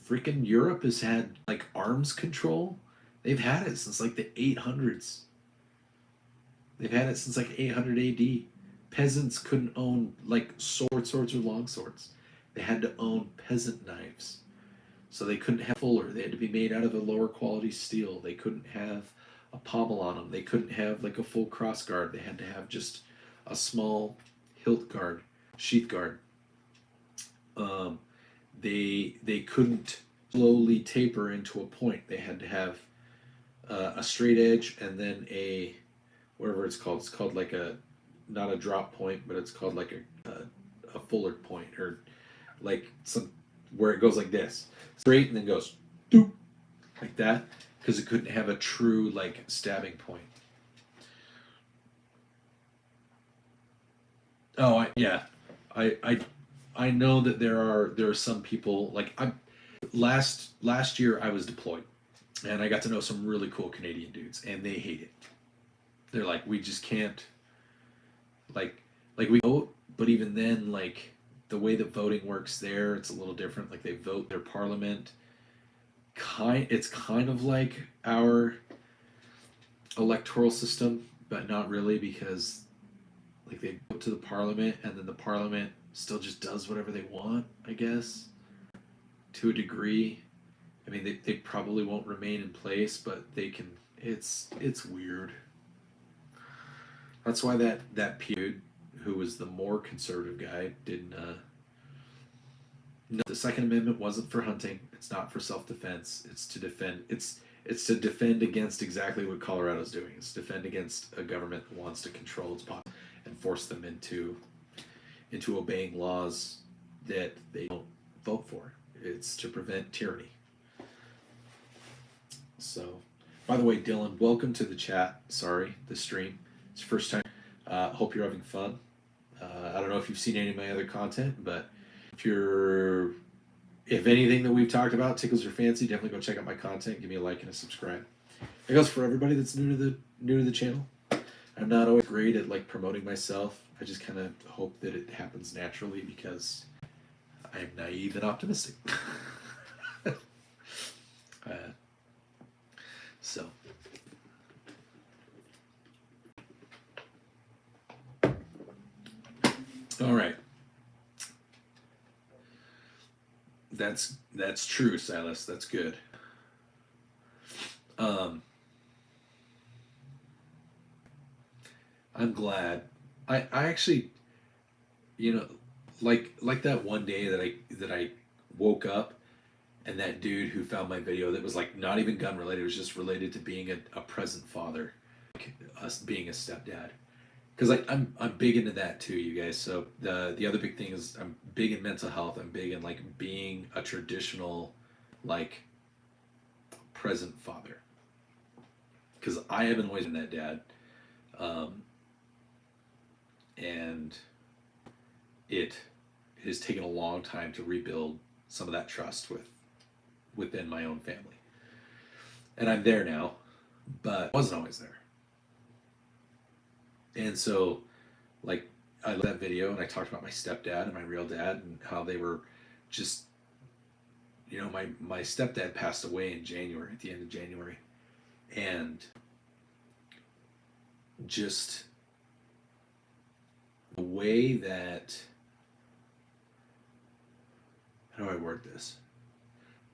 freaking Europe has had like arms control. They've had it since like the 800s. They've had it since like 800 AD. Peasants couldn't own like swords or long swords. They had to own peasant knives. So they couldn't have fuller. They had to be made out of a lower quality steel. They couldn't have a pommel on them. They couldn't have like a full cross guard. They had to have just a small hilt guard, sheath guard. Um, they couldn't slowly taper into a point. They had to have a straight edge and then a whatever it's called. It's called like a not a drop point, but it's called like a fuller point or like some where it goes like this straight and then goes doop like that because it couldn't have a true like stabbing point. Oh, I know that there are some people like I last year I was deployed and I got to know some really cool Canadian dudes and they hate it. They're like we just can't like we vote, but even then like the way that voting works there, it's a little different. Like they vote their parliament. It's kind of like our electoral system, but not really because like they go to the parliament and then the parliament still just does whatever they want, I guess, to a degree. I mean, they probably won't remain in place, but they can. It's weird. That's why that period, who was the more conservative guy, didn't. No, the Second Amendment wasn't for hunting. It's not for self-defense. It's to defend. It's to defend against exactly what Colorado's doing. It's to defend against a government that wants to control its population and force them into obeying laws that they don't vote for. It's to prevent tyranny. So, by the way, Dylan, welcome to the chat. Sorry, the stream. It's your first time. Hope you're having fun. I don't know if you've seen any of my other content, but if anything that we've talked about tickles your fancy, definitely go check out my content. Give me a like and a subscribe. It goes for everybody that's new to the channel. I'm not always great at like promoting myself. I just kind of hope that it happens naturally because I'm naive and optimistic. So. All right. That's true, Silas. That's good. I'm glad. I actually, like that one day that I woke up and that dude who found my video that was like not even gun related, it was just related to being a present father, like us being a stepdad. Because like I'm big into that too, you guys. So the other big thing is I'm big in mental health. I'm big in like being a traditional like present father. Because I haven't always been that dad, and it has taken a long time to rebuild some of that trust within my own family. And I'm there now, but I wasn't always there. And so, like, I love that video and I talked about my stepdad and my real dad and how they were just, my stepdad passed away in January, at the end of January. And just the way that how do I word this?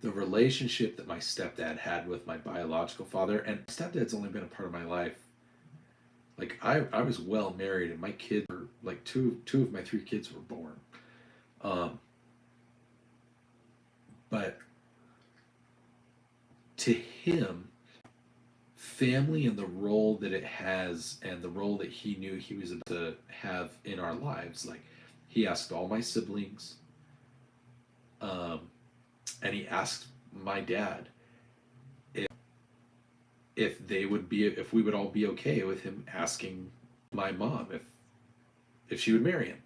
The relationship that my stepdad had with my biological father, and stepdad's only been a part of my life. Like I was well married, and my kids were like two of my three kids were born. Um, but to him, family and the role that it has, and the role that he knew he was about to have in our lives, like he asked all my siblings, um, and he asked my dad if they would be if we would all be okay with him asking my mom if she would marry him.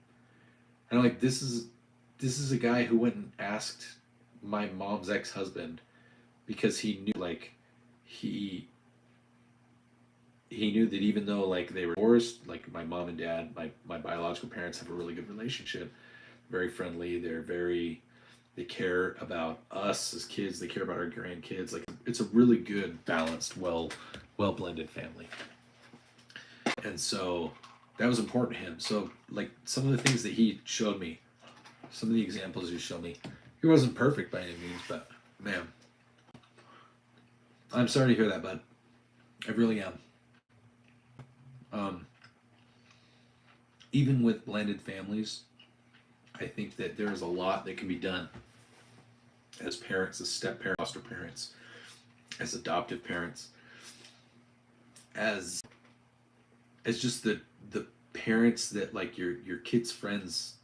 And I'm like, this is a guy who went and asked my mom's ex-husband because he knew, like, he he knew that even though like they were divorced, like my mom and dad, my biological parents have a really good relationship, very friendly, they care about us as kids, they care about our grandkids. Like it's a really good, balanced, well blended family. And so that was important to him. So like some of the things that he showed me, some of the examples he showed me, he wasn't perfect by any means, but man, I'm sorry to hear that, bud. I really am. Um, Even with blended families, I think that there's a lot that can be done as parents, as step parents, foster parents, as adoptive parents, as just the parents that like your kids' friends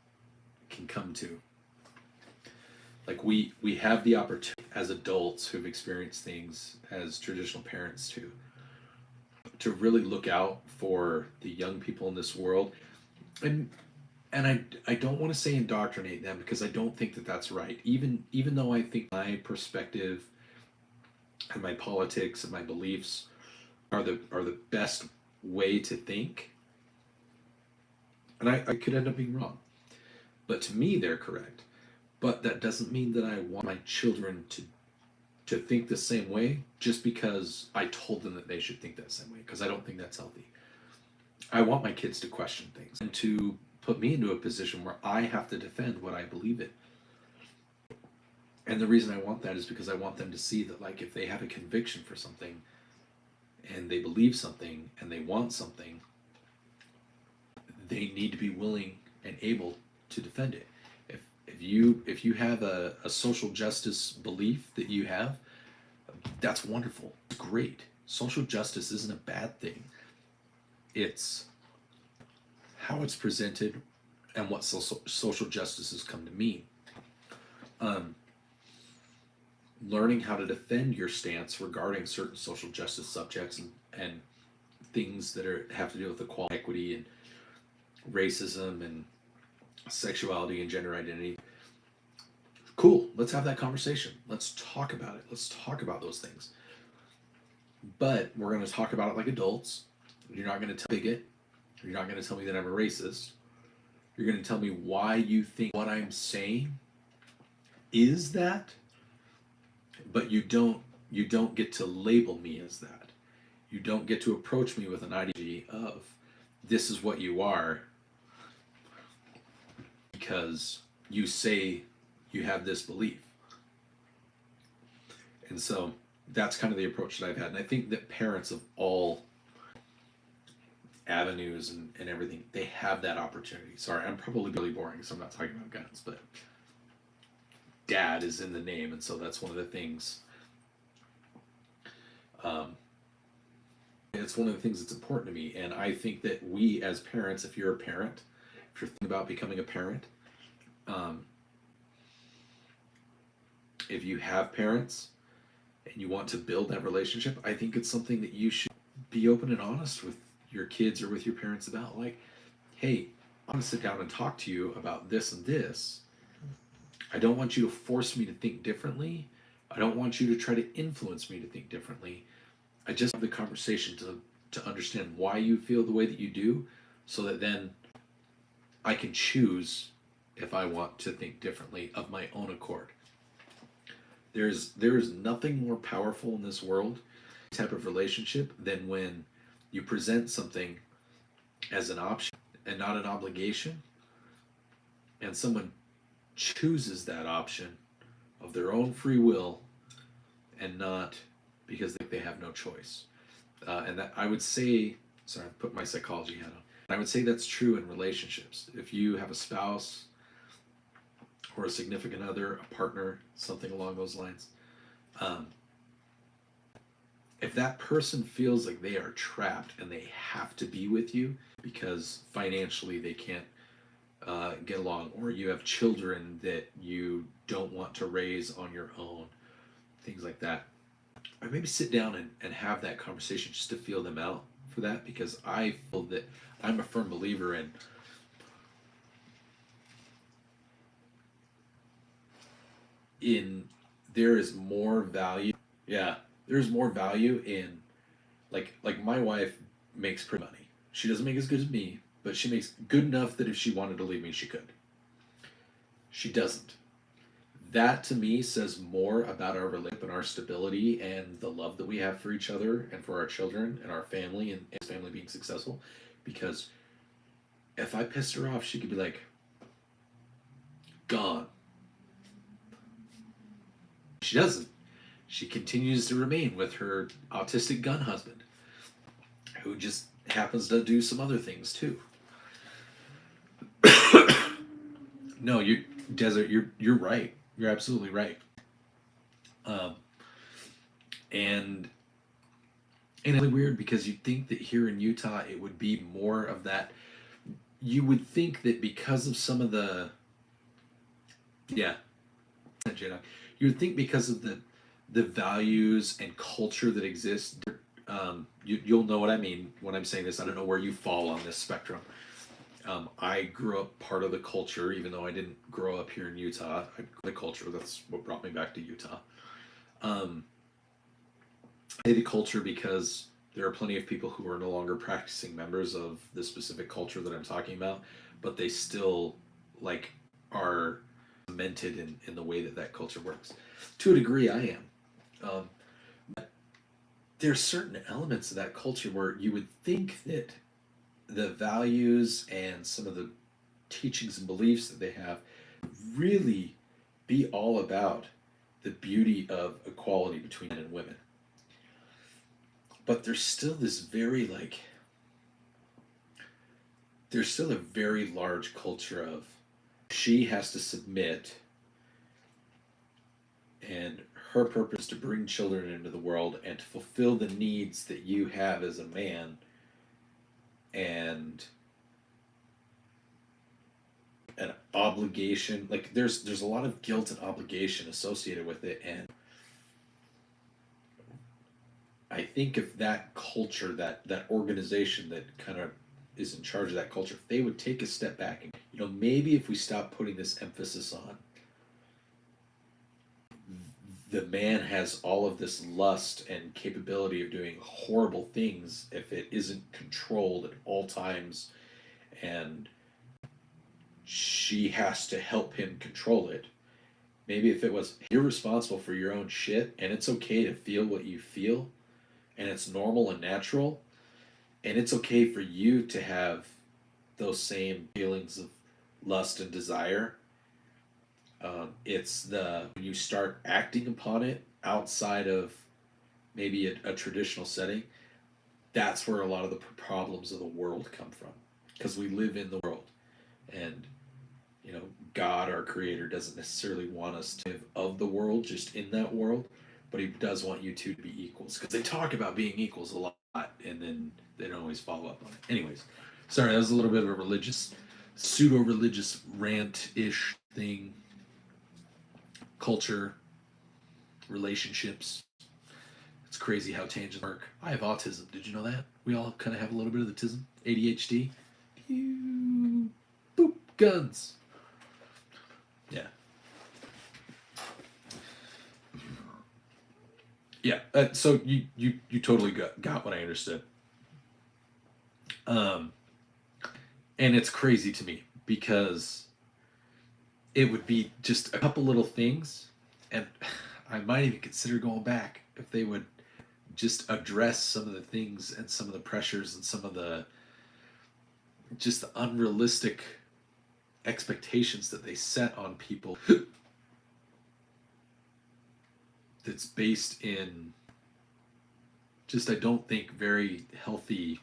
can come to. Like we have the opportunity as adults who've experienced things as traditional parents to really look out for the young people in this world, and I don't want to say indoctrinate them because I don't think that that's right. Even though I think my perspective and my politics and my beliefs are the best way to think, and I could end up being wrong, but to me they're correct. But that doesn't mean that I want my children to think the same way just because I told them that they should think that same way, because I don't think that's healthy. I want my kids to question things and to put me into a position where I have to defend what I believe in. And the reason I want that is because I want them to see that, like, if they have a conviction for something and they believe something and they want something, they need to be willing and able to defend it. If you have a social justice belief that you have, that's wonderful. It's great. Social justice isn't a bad thing. It's how it's presented and what social justice has come to mean. Um, Learning how to defend your stance regarding certain social justice subjects and things that have to do with equality, equity, and racism and sexuality and gender identity. Cool, let's have that conversation. Let's talk about it. Let's talk about those things. But we're going to talk about it like adults. You're not going to tell me bigot. You're not going to tell me that I'm a racist. You're going to tell me why you think what I'm saying is that, but you don't get to label me as that. You don't get to approach me with an ideology of this is what you are because you say you have this belief. And so that's kind of the approach that I've had. And I think that parents of all avenues and everything, they have that opportunity. Sorry, I'm probably really boring, so I'm not talking about guns, but dad is in the name, and so that's one of the things. It's one of the things that's important to me, and I think that we as parents, if you're a parent, if you're thinking about becoming a parent, if you have parents and you want to build that relationship, I think it's something that you should be open and honest with your kids or with your parents about. Like, hey, I'm going to sit down and talk to you about this and this. I don't want you to force me to think differently. I don't want you to try to influence me to think differently. I just have the conversation to understand why you feel the way that you do, so that then I can choose if I want to think differently of my own accord. There is nothing more powerful in this world type of relationship than when you present something as an option and not an obligation, and someone chooses that option of their own free will and not because they have no choice. And that I would say, sorry, I put my psychology hat on. I would say that's true in relationships. If you have a spouse or a significant other, a partner, something along those lines, um, if that person feels like they are trapped and they have to be with you because financially they can't get along, or you have children that you don't want to raise on your own, things like that, or maybe sit down and have that conversation just to feel them out for that, because I feel that I'm a firm believer in there is more value. Yeah, there's more value in like my wife makes pretty money. She doesn't make as good as me, but she makes good enough that if she wanted to leave me, she could. She doesn't. That to me says more about our relationship and our stability and the love that we have for each other and for our children and our family and his family being successful. Because if I pissed her off, she could be like, gone. She doesn't. She continues to remain with her autistic gun husband, who just happens to do some other things too. No, you Desert. You're right. You're absolutely right. Um, and and it's really weird because you'd think that here in Utah it would be more of that. You would think that because of some of the yeah, Jedi, you would think because of the values and culture that exists. You'll know what I mean when I'm saying this. I don't know where you fall on this spectrum. I grew up part of the culture, even though I didn't grow up here in Utah. I grew up the culture. That's what brought me back to Utah. Um, I say the culture because there are plenty of people who are no longer practicing members of the specific culture that I'm talking about, but they still like are cemented in the way that that culture works. To a degree, I am. But there's certain elements of that culture where you would think that the values and some of the teachings and beliefs that they have really be all about the beauty of equality between men and women. But there's still this very there's still a very large culture of she has to submit and her purpose to bring children into the world and to fulfill the needs that you have as a man, and an obligation. Like there's a lot of guilt and obligation associated with it. And I think if that culture, that organization that kind of is in charge of that culture, if they would take a step back and, maybe if we stop putting this emphasis on the man has all of this lust and capability of doing horrible things if it isn't controlled at all times, and she has to help him control it. Maybe if it was, you're responsible for your own shit and it's okay to feel what you feel and it's normal and natural, and it's okay for you to have those same feelings of lust and desire. It's when you start acting upon it outside of maybe a traditional setting, that's where a lot of the problems of the world come from. Because we live in the world, and God, our Creator, doesn't necessarily want us to live of the world, just in that world, but He does want you two to be equals. Because they talk about being equals a lot, and then they don't always follow up on it. Anyways, sorry, that was a little bit of a pseudo-religious rant-ish thing. Culture, relationships. It's crazy how tangents work. I have autism. Did you know that? We all kind of have a little bit of the tism. ADHD. Pew, boop, guns. Yeah. Yeah. So you totally got what I understood. And it's crazy to me because it would be just a couple little things, and I might even consider going back if they would just address some of the things and some of the pressures and some of the just the unrealistic expectations that they set on people that's based in just, I don't think, very healthy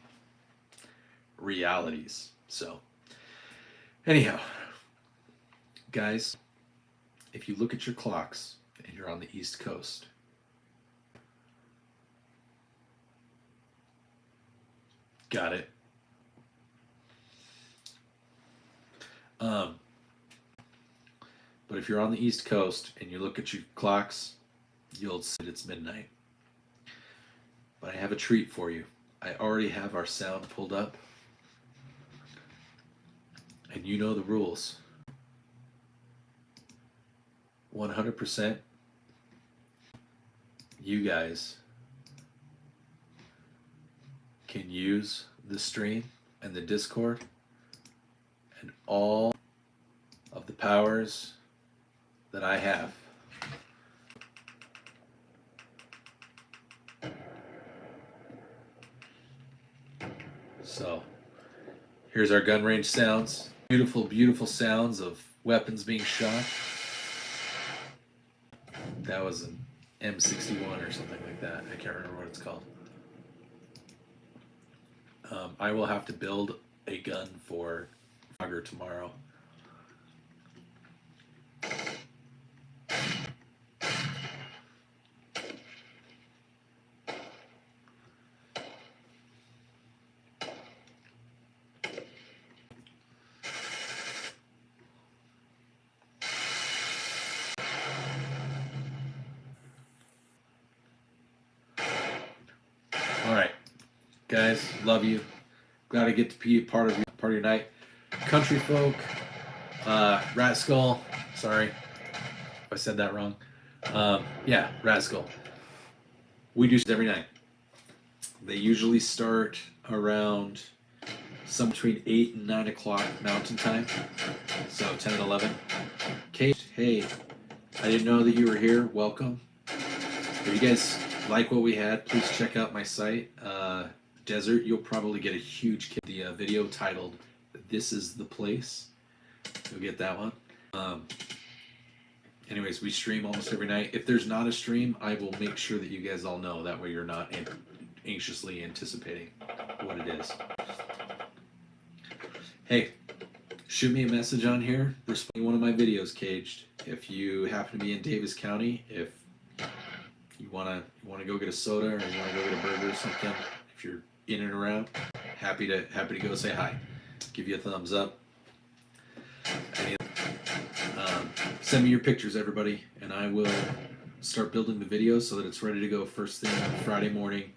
realities. So, anyhow, guys, if you look at your clocks and you're on the East Coast, got it. But if you're on the East Coast and you look at your clocks, you'll see it's midnight. But I have a treat for you. I already have our sound pulled up. And you know the rules. 100% you guys can use the stream and the Discord and all of the powers that I have. So here's our gun range sounds. Beautiful, beautiful sounds of weapons being shot. That was an M61 or something like that. I can't remember what it's called. I will have to build a gun for Fogger tomorrow. All right, guys, love you. Glad I get to be a part of your night. Country folk, Rat Skull. Sorry if I said that wrong. Yeah, Rat Skull. We do every night. They usually start around some between 8 and 9 o'clock Mountain Time. So 10 and 11. Kate, hey, I didn't know that you were here. Welcome. If you guys like what we had, please check out my site. Desert, you'll probably get a huge kick. The video titled "This Is the Place." You'll get that one. Anyways, we stream almost every night. If there's not a stream, I will make sure that you guys all know. That way you're not anxiously anticipating what it is. Hey, shoot me a message on here. Respond one of my videos, Caged. If you happen to be in Davis County, if you wanna go get a soda or you wanna go get a burger or something, if you're in and around, happy to go say hi. Give you a thumbs up. Send me your pictures, everybody, and I will start building the video so that it's ready to go first thing on Friday morning.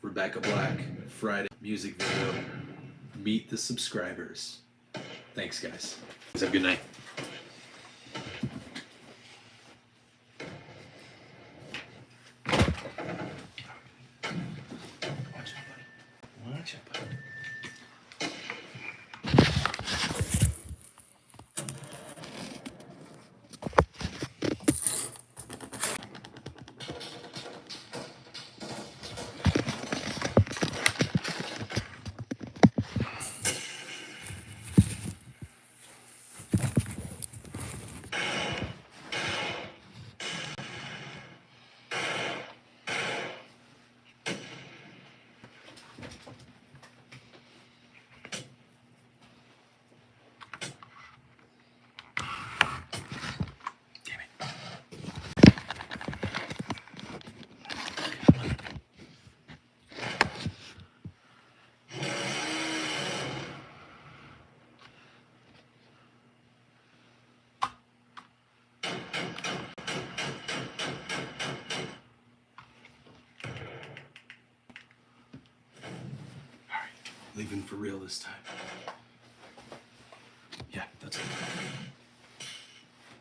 Rebecca Black, Friday music video. Meet the subscribers. Thanks, guys. Have a good night. Watch out, buddy. Watch out, buddy. Leaving for real this time. Yeah, that's it.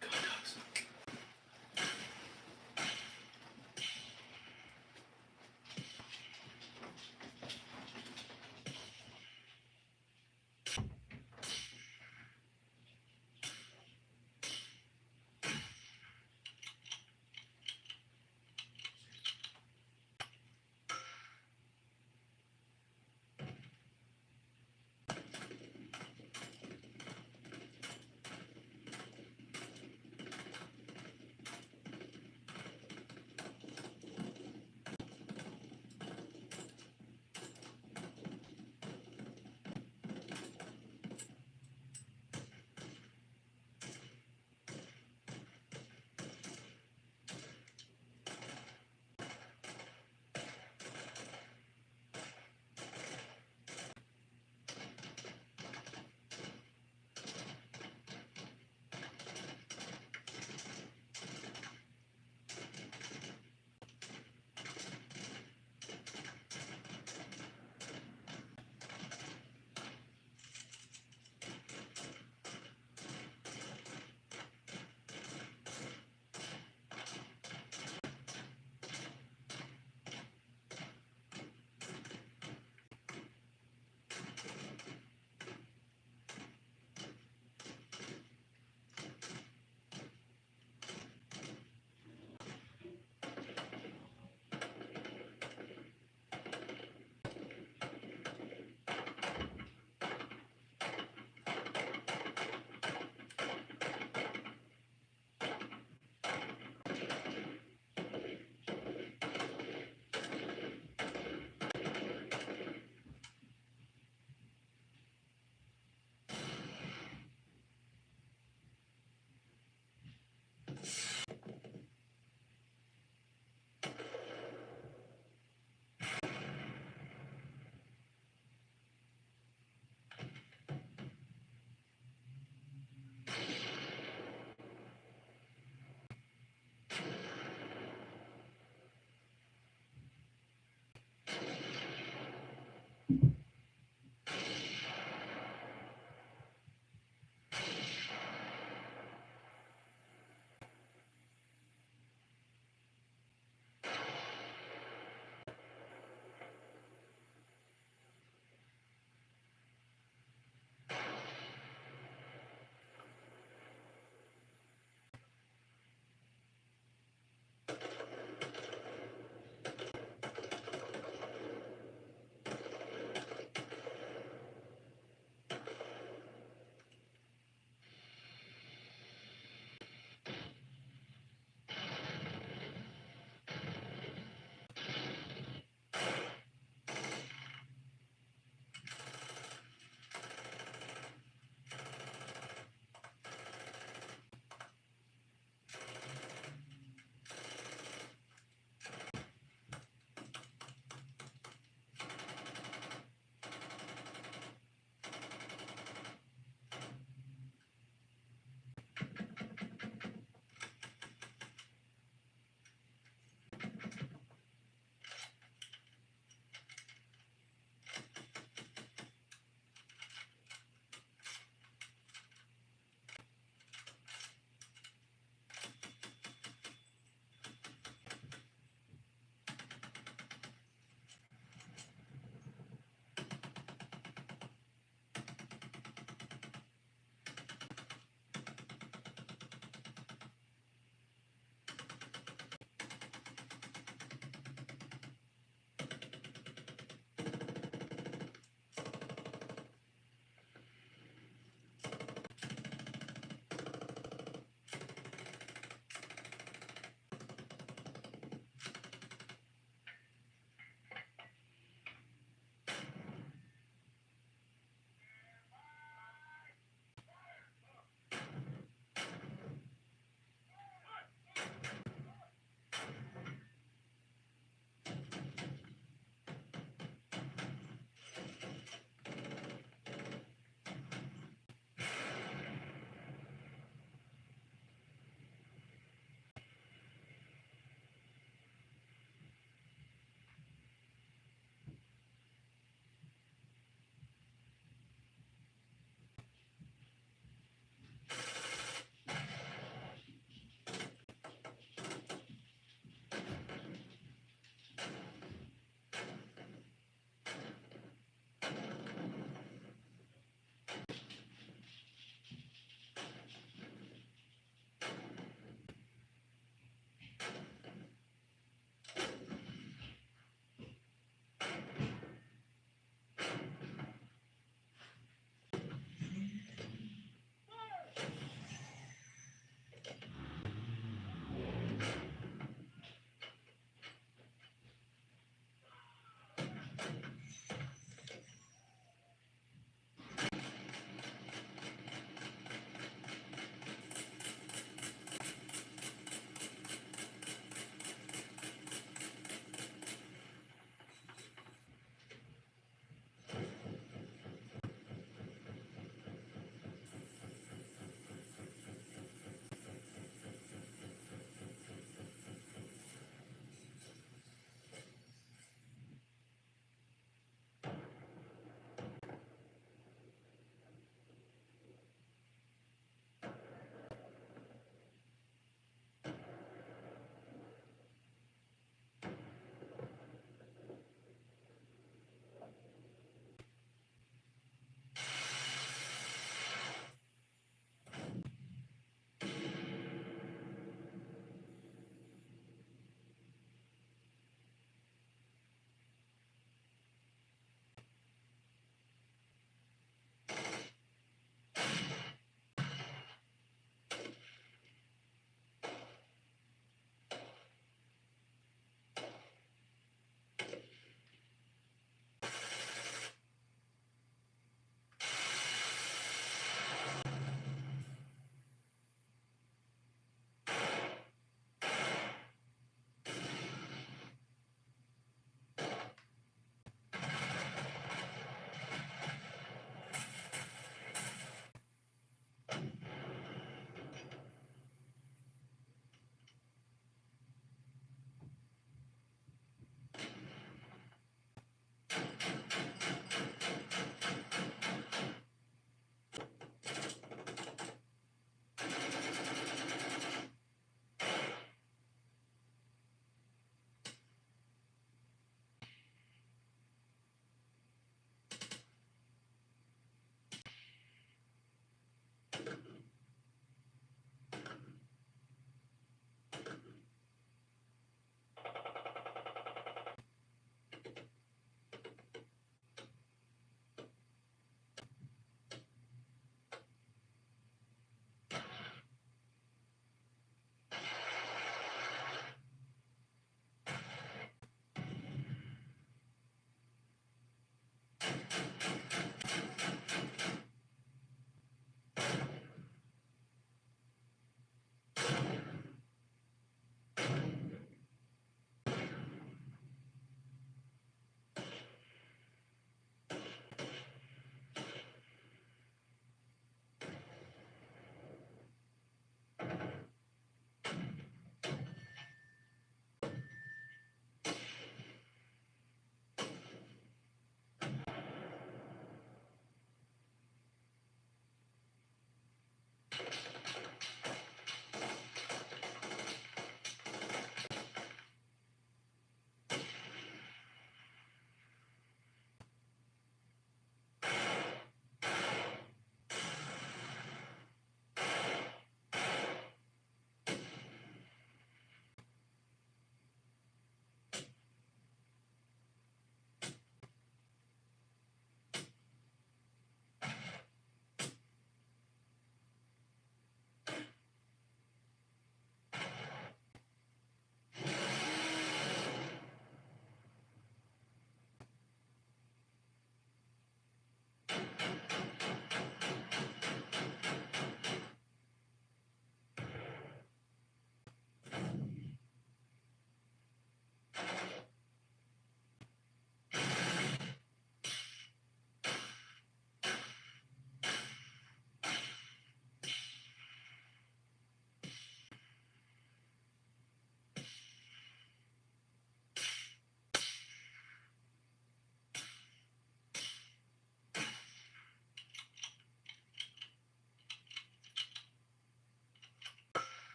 Come on, dogs.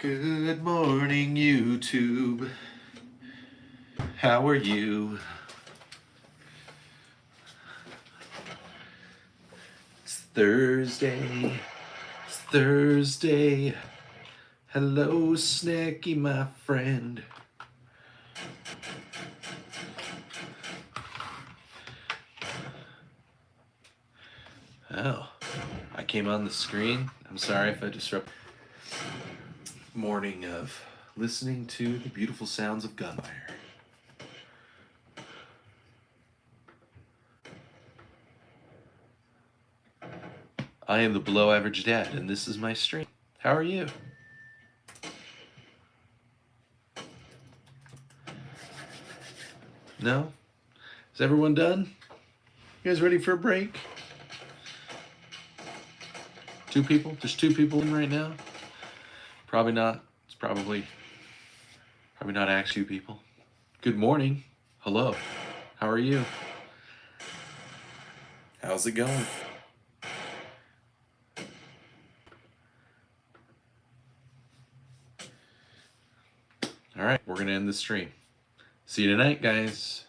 Good morning, YouTube. How are you? It's Thursday. It's Thursday. Hello, Snacky, my friend. Oh, I came on the screen. I'm sorry if I disrupt. Morning of listening to the beautiful sounds of gunfire. I am the below average dad, and this is my stream. How are you? No? Is everyone done? You guys ready for a break? 2 people? There's 2 people in right now? Probably not. It's probably not actually 2 people. Good morning. Hello. How are you? How's it going? All right, we're going to end the stream. See you tonight, guys.